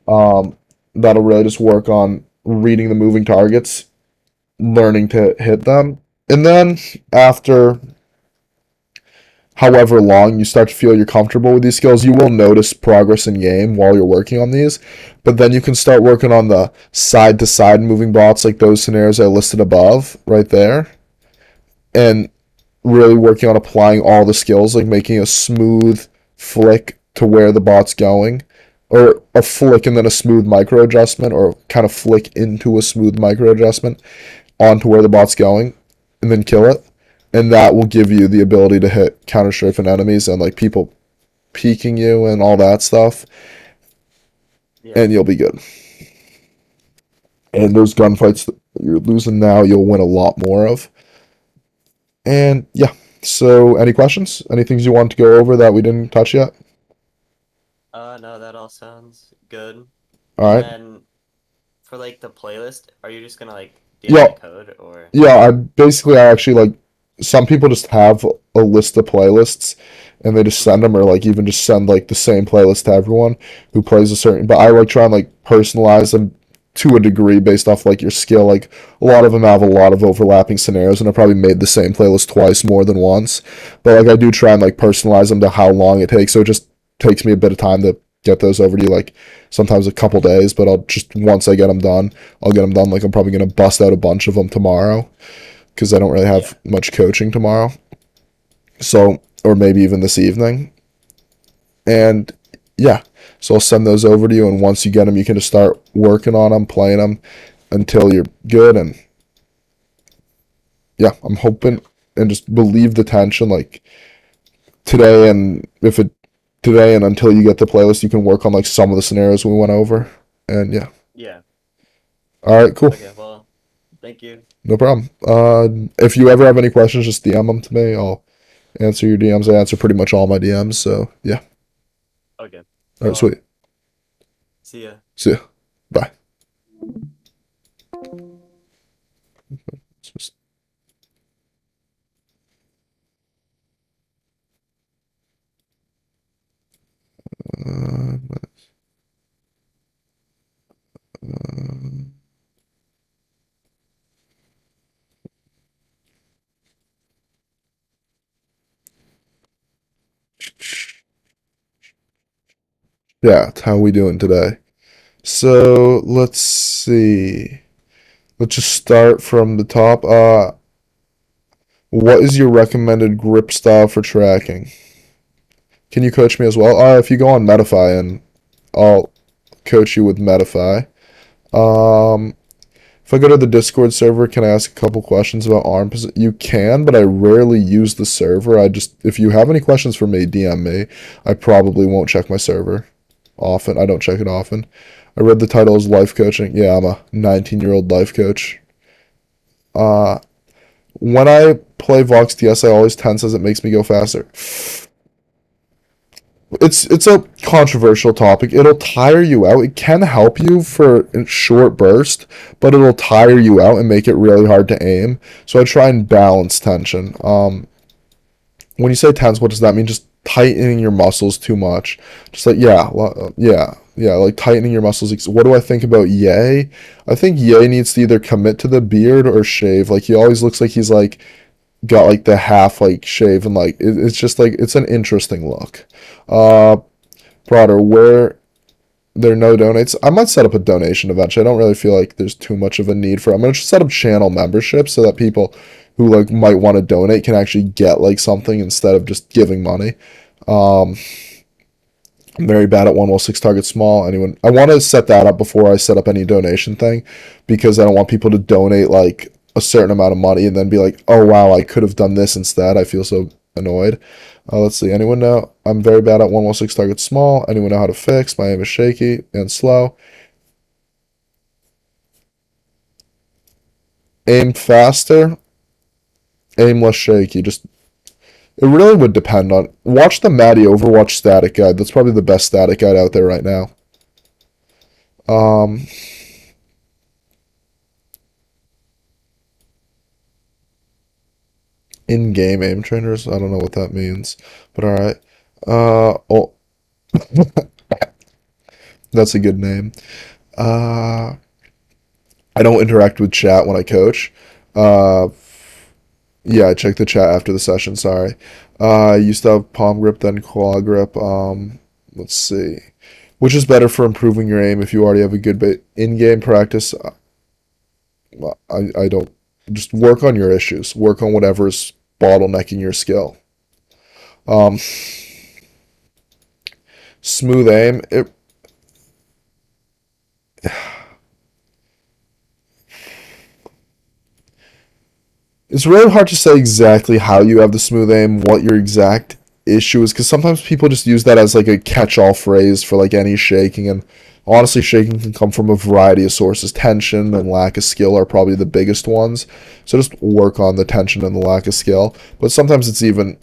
That'll really just work on reading the moving targets, learning to hit them. And then after however long you start to feel you're comfortable with these skills, you will notice progress in game while you're working on these. But then you can start working on the side to side moving bots, like those scenarios I listed above right there, and really working on applying all the skills, like making a smooth flick to where the bot's going, or a flick and then a smooth micro adjustment, or kind of flick into a smooth micro adjustment onto where the bot's going, and then kill it. And that will give you the ability to hit counter strafing enemies and like people peeking you and all that stuff. Yeah. And you'll be good. And those gunfights that you're losing now, you'll win a lot more of. And yeah, so any questions? Any things you want to go over that we didn't touch yet? No, that all sounds good. All right. And for like the playlist, are you just gonna like Yeah. the code or? Yeah, I actually like, some people just have a list of playlists and they just send them, or like even just send like the same playlist to everyone who plays a certain, but I like try and like personalize them to a degree based off like your skill. Like a lot of them have a lot of overlapping scenarios and I probably made the same playlist twice more than once, but like I do try and like personalize them to how long it takes. So it just takes me a bit of time to get those over to you, like sometimes a couple days, but I'll just, once I get them done, I'll get them done. Like I'm probably going to bust out a bunch of them tomorrow, because I don't really have much coaching tomorrow. So, or maybe even this evening. And yeah, so I'll send those over to you. And once you get them, you can just start working on them, playing them until you're good. And yeah, I'm hoping, and just relieve the tension like today. And today and until you get the playlist, you can work on like some of the scenarios we went over. And yeah. Yeah. All right, cool. Okay, well, thank you. No problem. If you ever have any questions, just DM them to me. I'll answer your DMs. I answer pretty much all my DMs. So yeah. Okay. All Well, right, sweet. See ya. See ya. Bye. Uh, yeah, how we doing today? So let's see. Let's just start from the top. What is your recommended grip style for tracking? Can you coach me as well? If you go on Metafy, and I'll coach you with Metafy. If I go to the Discord server, can I ask a couple questions about arm position? You can, but I rarely use the server. If you have any questions for me, DM me. I probably won't check my server often. I don't check it often. I read the title as life coaching. Yeah, I'm a 19-year-old life coach. When I play Vox DS, I always tense as it makes me go faster. It's a controversial topic. It'll tire you out. It can help you for a short burst, but it'll tire you out and make it really hard to aim. So I try and balance tension. When you say tense, what does that mean? Just tightening your muscles too much. Just like, yeah, like tightening your muscles. What do I think about Ye? I think Ye needs to either commit to the beard or shave. Like he always looks like he's like got like the half like shave, and like it's just like it's an interesting look. Broader, where there are no donates. I might set up a donation eventually. I don't really feel like there's too much of a need for it. I'm gonna set up channel memberships so that people who like might want to donate can actually get like something instead of just giving money. Um, I'm very bad at 116 target small. Anyone, I want to set that up before I set up any donation thing, because I don't want people to donate like a certain amount of money and then be like, oh wow, I could have done this instead. I feel so annoyed. Let's see. Anyone know? I'm very bad at 116 target small. Anyone know how to fix? My aim is shaky and slow. Aim faster. Aim less shaky. Just it really would depend on. Watch the Matty Overwatch static guide. That's probably the best static guide out there right now. In-game aim trainers. I don't know what that means, but all right. Oh, that's a good name. I don't interact with chat when I coach. Yeah, I checked the chat after the session. Sorry. I used to have palm grip, then claw grip. Let's see. Which is better for improving your aim if you already have a good bit in-game practice? I don't. Just work on your issues. Work on whatever's bottlenecking your skill. Smooth aim. It's really hard to say exactly how you have the smooth aim, what your exact issue is, because sometimes people just use that as like a catch-all phrase for like any shaking, and honestly, shaking can come from a variety of sources. Tension and lack of skill are probably the biggest ones, so just work on the tension and the lack of skill. But sometimes it's even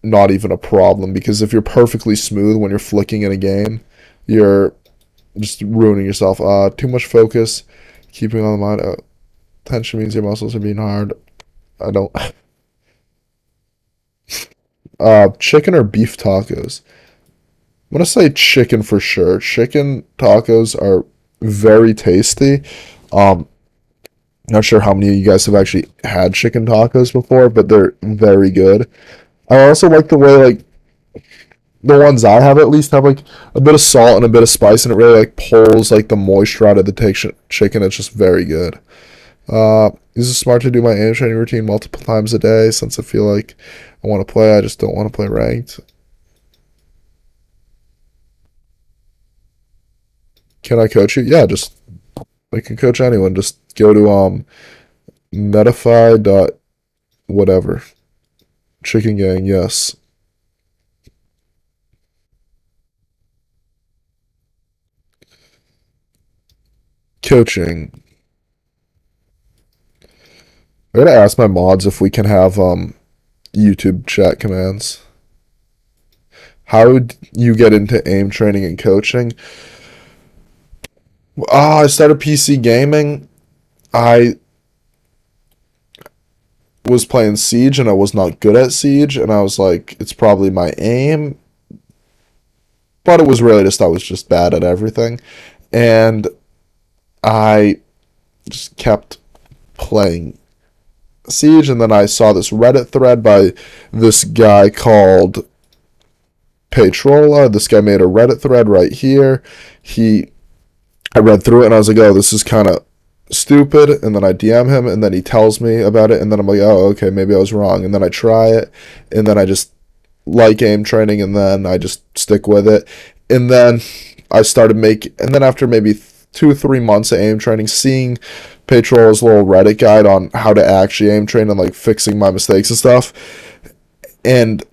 not even a problem, because if you're perfectly smooth when you're flicking in a game, you're just ruining yourself. Too much focus, keeping on the mind. Tension means your muscles are being hard. I don't. Chicken or beef tacos? I'm gonna say chicken for sure. Chicken tacos are very tasty. Um, Not sure how many of you guys have actually had chicken tacos before, but they're very good. I also like the way like the ones I have at least have like a bit of salt and a bit of spice, and it really like pulls like the moisture out of the chicken. It's just very good. Is it smart to do my aim training routine multiple times a day since I feel like I want to play? I just don't want to play ranked. Can I coach you? Yeah, just I can coach anyone. Just go to Metafy dot whatever. Chicken Gang, yes. Coaching. I gotta ask my mods if we can have YouTube chat commands. How would you get into aim training and coaching? I started PC gaming. I was playing Siege and I was not good at Siege, and I was like, it's probably my aim. But it was really just I was just bad at everything. And I just kept playing Siege, and then I saw this Reddit thread by this guy called Paytrola. This guy made a Reddit thread right here. I read through it and I was like, oh, this is kind of stupid. And then I DM him, and then he tells me about it, and then I'm like, oh, okay, maybe I was wrong. And then I try it, and then I just like aim training, and then I just stick with it. And then I started and then after maybe 2 or 3 months of aim training, seeing Paytrola's little Reddit guide on how to actually aim train and like fixing my mistakes and stuff, and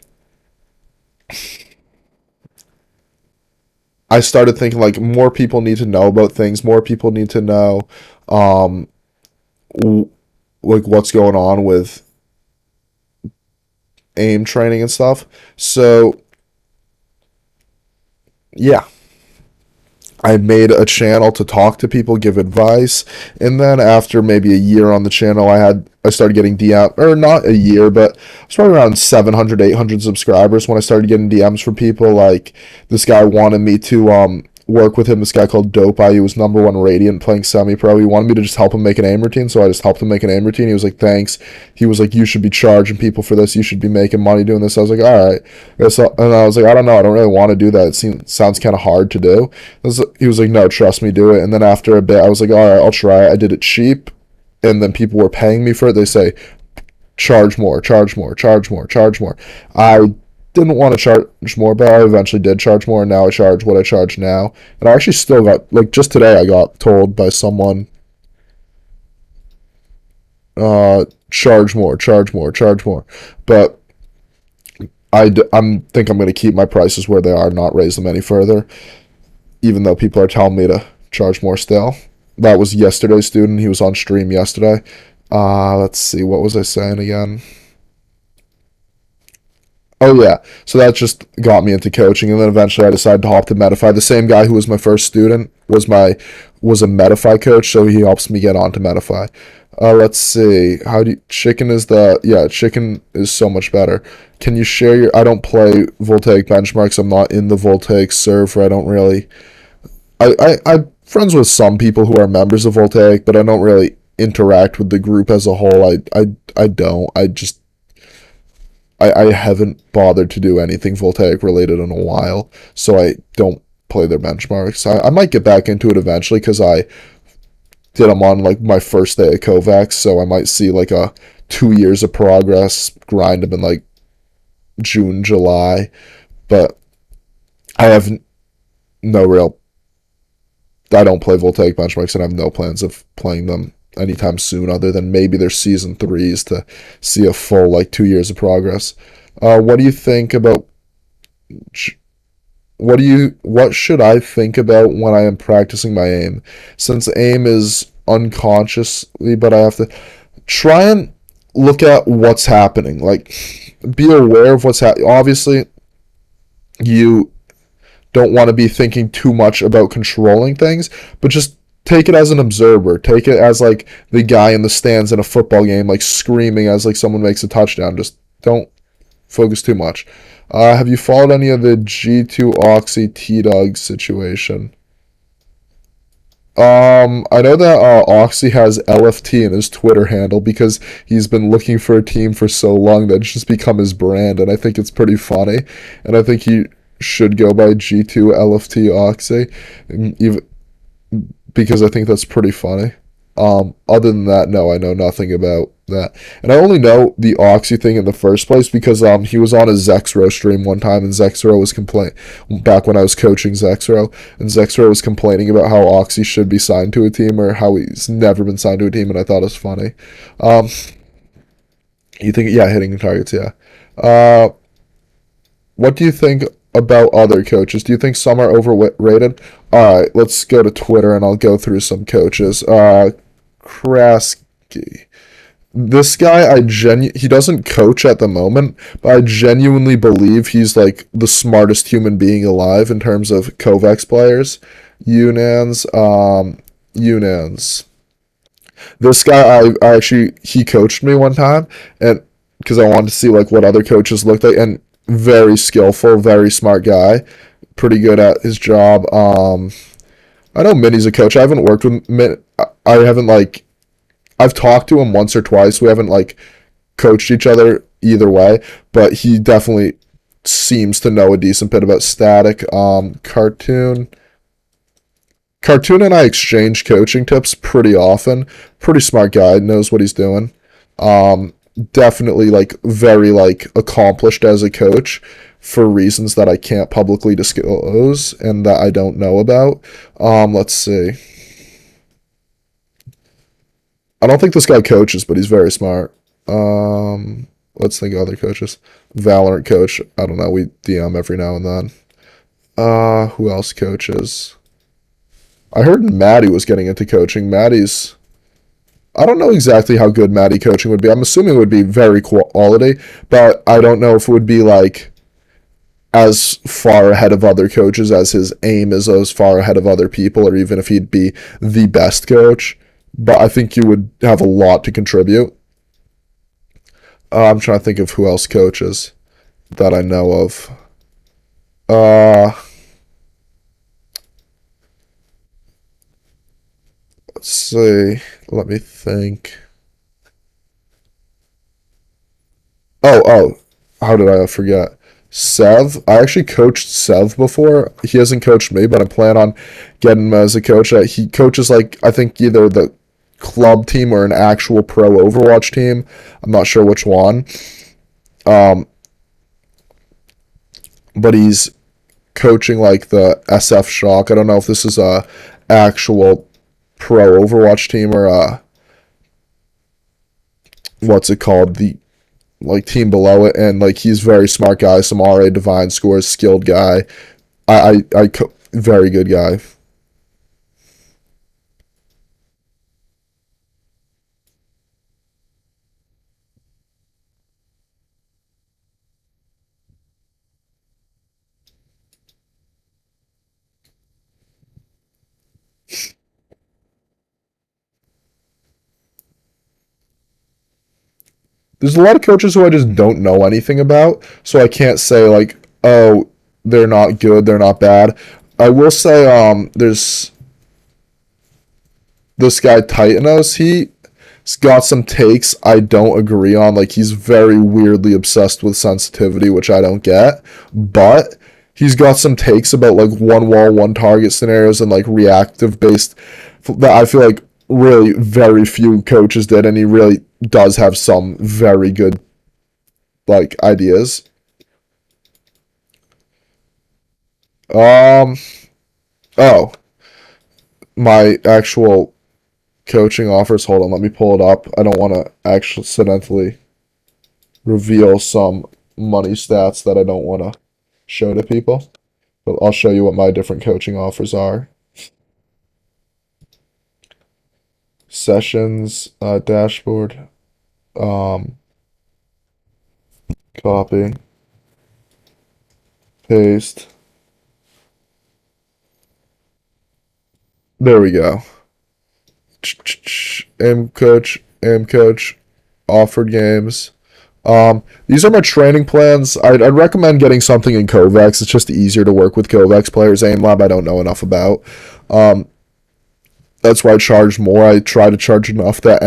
I started thinking like more people need to know about things. More people need to know, um, like what's going on with aim training and stuff. So yeah, I made a channel to talk to people, give advice, and then after maybe a year on the channel, I started getting DM, or not a year, but I was probably around 700, 800 subscribers when I started getting DMs from people like this guy wanted me to work with him, this guy called Dope Eye. He was number one Radiant playing semi-pro. He wanted me to just help him make an aim routine, so I just helped him make an aim routine. He was like, thanks. He was like, you should be charging people for this. You should be making money doing this. I was like, all right. And I was like, I don't know. I don't really want to do that. Sounds kind of hard to do. He was like, no, trust me, do it. And then after a bit, I was like, all right, I'll try it. I did it cheap, and then people were paying me for it. They say, charge more, charge more, charge more, charge more. I didn't want to charge more, but I eventually did charge more, and now I charge what I charge now. And I actually still got, like, just today I got told by someone, charge more, charge more, charge more. But think I'm going to keep my prices where they are, not raise them any further, even though people are telling me to charge more still. That was yesterday's student. He was on stream yesterday. Let's see, what was I saying again? Oh yeah, so that just got me into coaching, and then eventually I decided to hop to Medify. The same guy who was my first student was a Medify coach, so he helps me get onto Medify. Let's see. Chicken is so much better. Can you share your? I don't play Voltaic benchmarks. I'm not in the Voltaic server. I don't really. I'm friends with some people who are members of Voltaic, but I don't really interact with the group as a whole. I don't. I haven't bothered to do anything Voltaic related in a while, so I don't play their benchmarks. I might get back into it eventually because I did them on like my first day of Kovacs, so I might see like a 2 years of progress, grind them in like June, July, but I have no real. I don't play Voltaic benchmarks, and I have no plans of playing them anytime soon, other than maybe their season 3s to see a full like 2 years of progress. What do you think about? What should I think about when I am practicing my aim? Since aim is unconsciously, but I have to try and look at what's happening. Like, be aware of what's happening. Obviously, you don't want to be thinking too much about controlling things, but just take it as an observer. Take it as like the guy in the stands in a football game, like screaming as like someone makes a touchdown. Just don't focus too much. Have you followed any of the G2 Oxy T-Dog situation? I know that Oxy has LFT in his Twitter handle because he's been looking for a team for so long that it's just become his brand, and I think it's pretty funny. And I think he should go by G2 LFT Oxy, even because I think that's pretty funny. Other than that, no, I know nothing about that. And I only know the Oxy thing in the first place because he was on a Zexro stream one time, and Zexro was back when I was coaching Zexro, and Zexro was complaining about how Oxy should be signed to a team or how he's never been signed to a team, and I thought it was funny. You think, yeah, hitting targets, yeah. What do you think about other coaches? Do you think some are overrated? All right, let's go to Twitter and I'll go through some coaches. Krasky. This guy, he doesn't coach at the moment, but I genuinely believe he's like the smartest human being alive in terms of Kovacs players. Unans. This guy, he coached me one time, and because I wanted to see like what other coaches looked like, and very skillful, very smart guy, pretty good at his job. I know Minnie's a coach. I haven't worked with Min. I haven't like. I've talked to him once or twice. We haven't like coached each other either way, but he definitely seems to know a decent bit about static. Cartoon and I exchange coaching tips pretty often. Pretty smart guy, knows what he's doing. Definitely like very like accomplished as a coach for reasons that I can't publicly disclose and that I don't know about. Let's see. I don't think this guy coaches, but he's very smart. Let's think of other coaches. Valorant coach. I don't know. We DM every now and then. Who else coaches? I heard Maddie was getting into coaching. I don't know exactly how good Maddie coaching would be. I'm assuming it would be very quality, but I don't know if it would be like as far ahead of other coaches as his aim is as far ahead of other people, or even if he'd be the best coach. But I think you would have a lot to contribute. I'm trying to think of who else coaches that I know of. see. Let me think. Oh, how did I forget? Sev. I actually coached Sev before. He hasn't coached me, but I plan on getting him as a coach. He coaches, like, I think either the club team or an actual pro Overwatch team. I'm not sure which one. But he's coaching like the SF Shock. I don't know if this is a actual pro Overwatch team or what's it called, the like team below it. And like he's very smart guy, some RA Divine scores, skilled guy. Very good guy. There's a lot of coaches who I just don't know anything about, so I can't say like, oh, they're not good, they're not bad. I will say, there's this guy Titanos. He's got some takes I don't agree on. Like he's very weirdly obsessed with sensitivity, which I don't get, but he's got some takes about like one wall, one target scenarios and like reactive based that I feel like really very few coaches did, and he really does have some very good like ideas. Um oh, my actual coaching offers. Hold on, let me pull it up. I don't want to accidentally reveal some money stats that I don't want to show to people. But I'll show you what my different coaching offers are. Sessions, dashboard, copy, paste. There we go. Aim coach, offered games. These are my training plans. I'd recommend getting something in Kovacs. It's just easier to work with Kovacs players. AimLab I don't know enough about. That's why I charge more. I try to charge enough that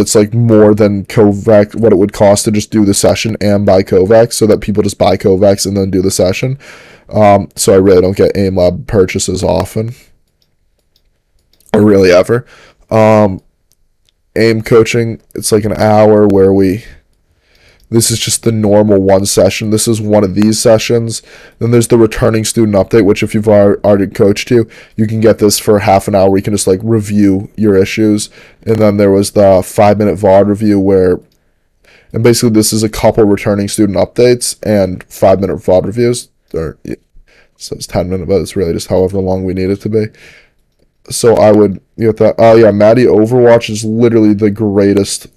it's like more than Kovacs, what it would cost to just do the session and buy Kovacs, so that people just buy Kovacs and then do the session. So I really don't get AimLab purchases often, or really ever. Aim coaching, it's like an hour where this is just the normal one session. This is one of these sessions. Then there's the returning student update, which if you've already coached you can get this for half an hour where you can just like review your issues. And then there was the 5-minute VOD review and basically this is a couple returning student updates and 5-minute VOD reviews. So it's 10 minutes, but it's really just however long we need it to be. So I would get that. Oh yeah, Maddie Overwatch is literally the greatest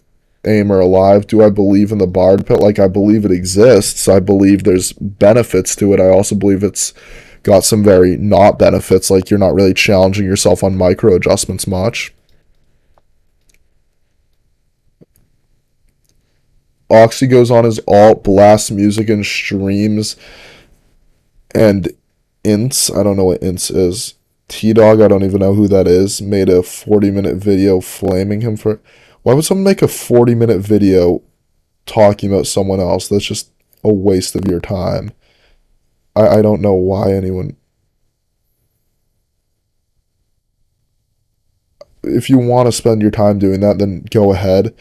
aimer alive. Do I believe in the Bard Pit? Like, I believe it exists. I believe there's benefits to it. I also believe it's got some very not benefits, like you're not really challenging yourself on micro adjustments much. Oxy goes on his alt, blasts music and streams, and Ints, I don't know what Ints is. T-Dog, I don't even know who that is, made a 40-minute video flaming him for... Why would someone make a 40-minute video talking about someone else? That's just a waste of your time. I don't know why anyone... If you want to spend your time doing that, then go ahead.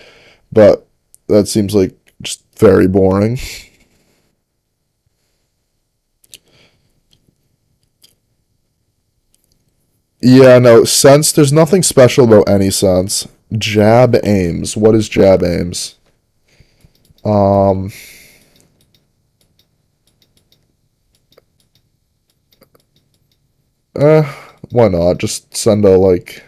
But that seems like just very boring. Yeah, no, sense, there's nothing special about any sense. Jab aims. What is jab aims? Why not? Just send a, like,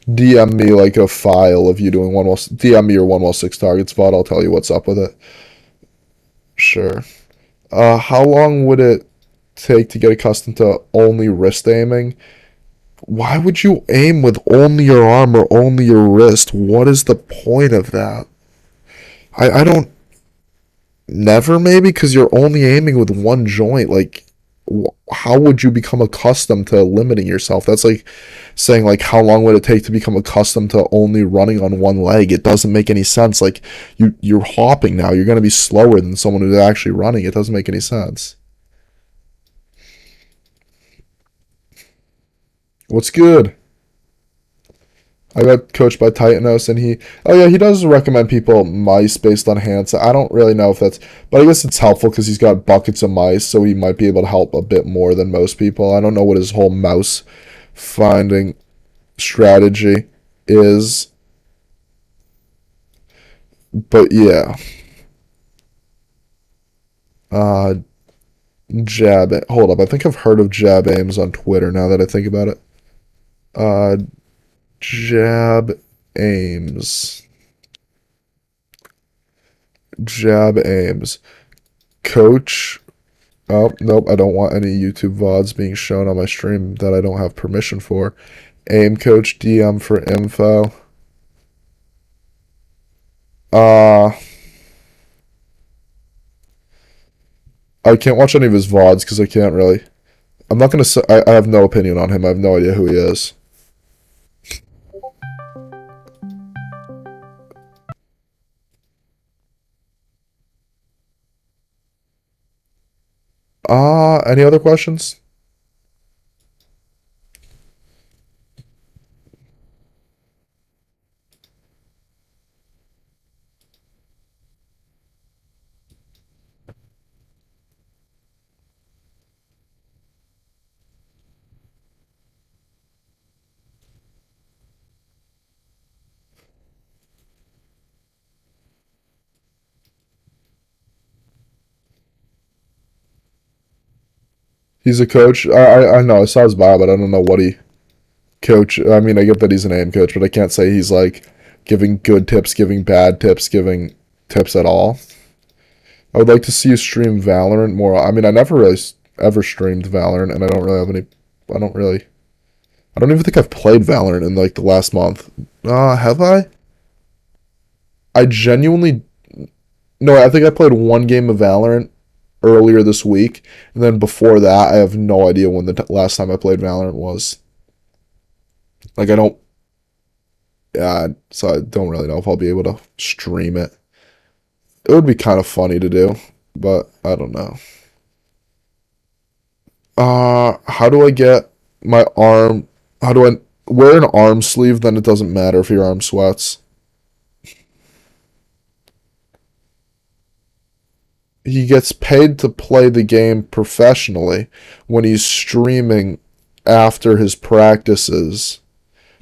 DM me, like, a file of you doing DM me your 1 while 6 targets VOD, I'll tell you what's up with it. Sure. How long would it take to get accustomed to only wrist aiming? Why would you aim with only your arm or only your wrist? What is the point of that? I don't... Never, maybe? Because you're only aiming with one joint. Like, how would you become accustomed to limiting yourself? That's like saying like how long would it take to become accustomed to only running on one leg? It doesn't make any sense. Like you're hopping now. You're going to be slower than someone who's actually running. It doesn't make any sense. What's good? I got coached by Titanos, and he does recommend people mice based on hands. I don't really know if that's, but I guess it's helpful because he's got buckets of mice, so he might be able to help a bit more than most people. I don't know what his whole mouse finding strategy is, but yeah. Uh, hold up, I think I've heard of Jab Aims on Twitter now that I think about it. Uh, Jab Aims. Jab Aims. Coach. Oh, nope. I don't want any YouTube VODs being shown on my stream that I don't have permission for. Aim Coach DM for info. I can't watch any of his VODs because I can't really. I'm not going to say. I have no opinion on him. I have no idea who he is. Any other questions? He's a coach. I know. I saw his bio, but I don't know what he coach. I mean, I get that he's an aim coach, but I can't say he's like giving good tips, giving bad tips, giving tips at all. I would like to see you stream Valorant more. I mean, I never really ever streamed Valorant, and I don't really have any. I don't really. I don't even think I've played Valorant in like the last month. Have I? I genuinely. No, I think I played one game of Valorant earlier this week, and then before that, I have no idea when the last time I played Valorant was. Like, I don't. Yeah, so I don't really know if I'll be able to stream it. It would be kind of funny to do, but I don't know. How do I get my arm? How do I wear an arm sleeve? Then it doesn't matter if your arm sweats. He gets paid to play the game professionally when he's streaming after his practices,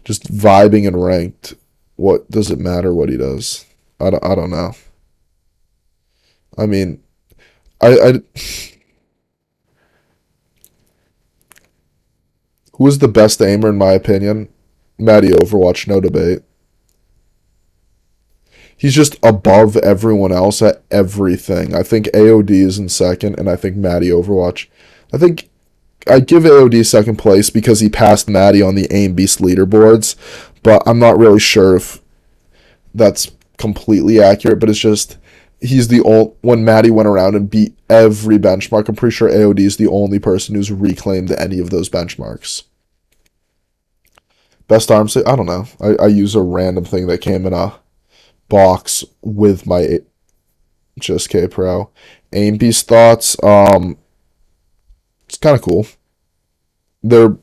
just vibing and ranked. What does it matter what he does? I don't know. I mean, I who is the best aimer in my opinion? Matty Overwatch, no debate. He's just above everyone else at everything. I think AOD is in second, and I think Matty Overwatch. I think I give AOD second place because he passed Matty on the Aim Beast leaderboards, but I'm not really sure if that's completely accurate. But it's just he's the old when Matty went around and beat every benchmark. I'm pretty sure AOD is the only person who's reclaimed any of those benchmarks. Best arm sleeve? I don't know. I use a random thing that came in a box with my Just K Pro. Aim Beast thoughts. It's kind of cool. Their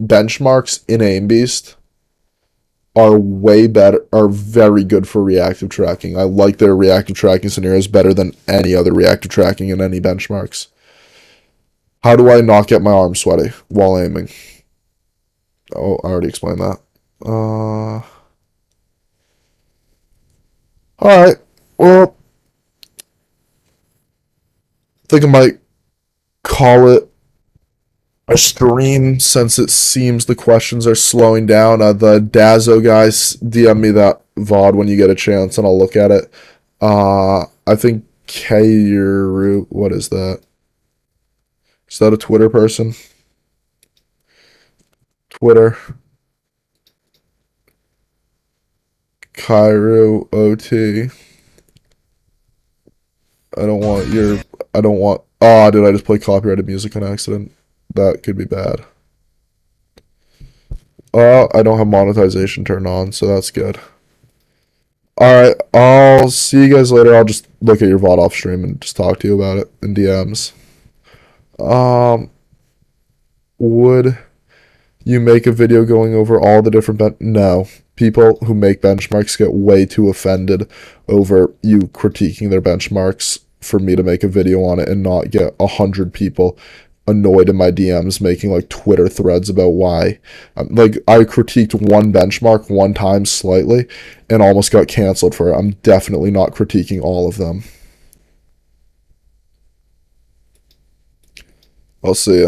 benchmarks in Aim Beast are way better, are very good for reactive tracking. I like their reactive tracking scenarios better than any other reactive tracking in any benchmarks. How do I not get my arm sweaty while aiming? Oh, I already explained that. Alright. Well, I think I might call it a stream since it seems the questions are slowing down. The Dazo guys, DM me that VOD when you get a chance and I'll look at it. I think Kairu, what is that? Is that a Twitter person? Twitter. Kairu OT. I don't want your. I don't want. Oh, did I just play copyrighted music on accident? That could be bad. I don't have monetization turned on, so that's good. Alright, I'll see you guys later. I'll just look at your VOD off stream and just talk to you about it in DMs. Would you make a video going over all the different no. People who make benchmarks get way too offended over you critiquing their benchmarks for me to make a video on it and not get 100 people annoyed in my DMs making like Twitter threads about why. Like I critiqued one benchmark one time slightly and almost got canceled for it. I'm definitely not critiquing all of them. I'll see ya.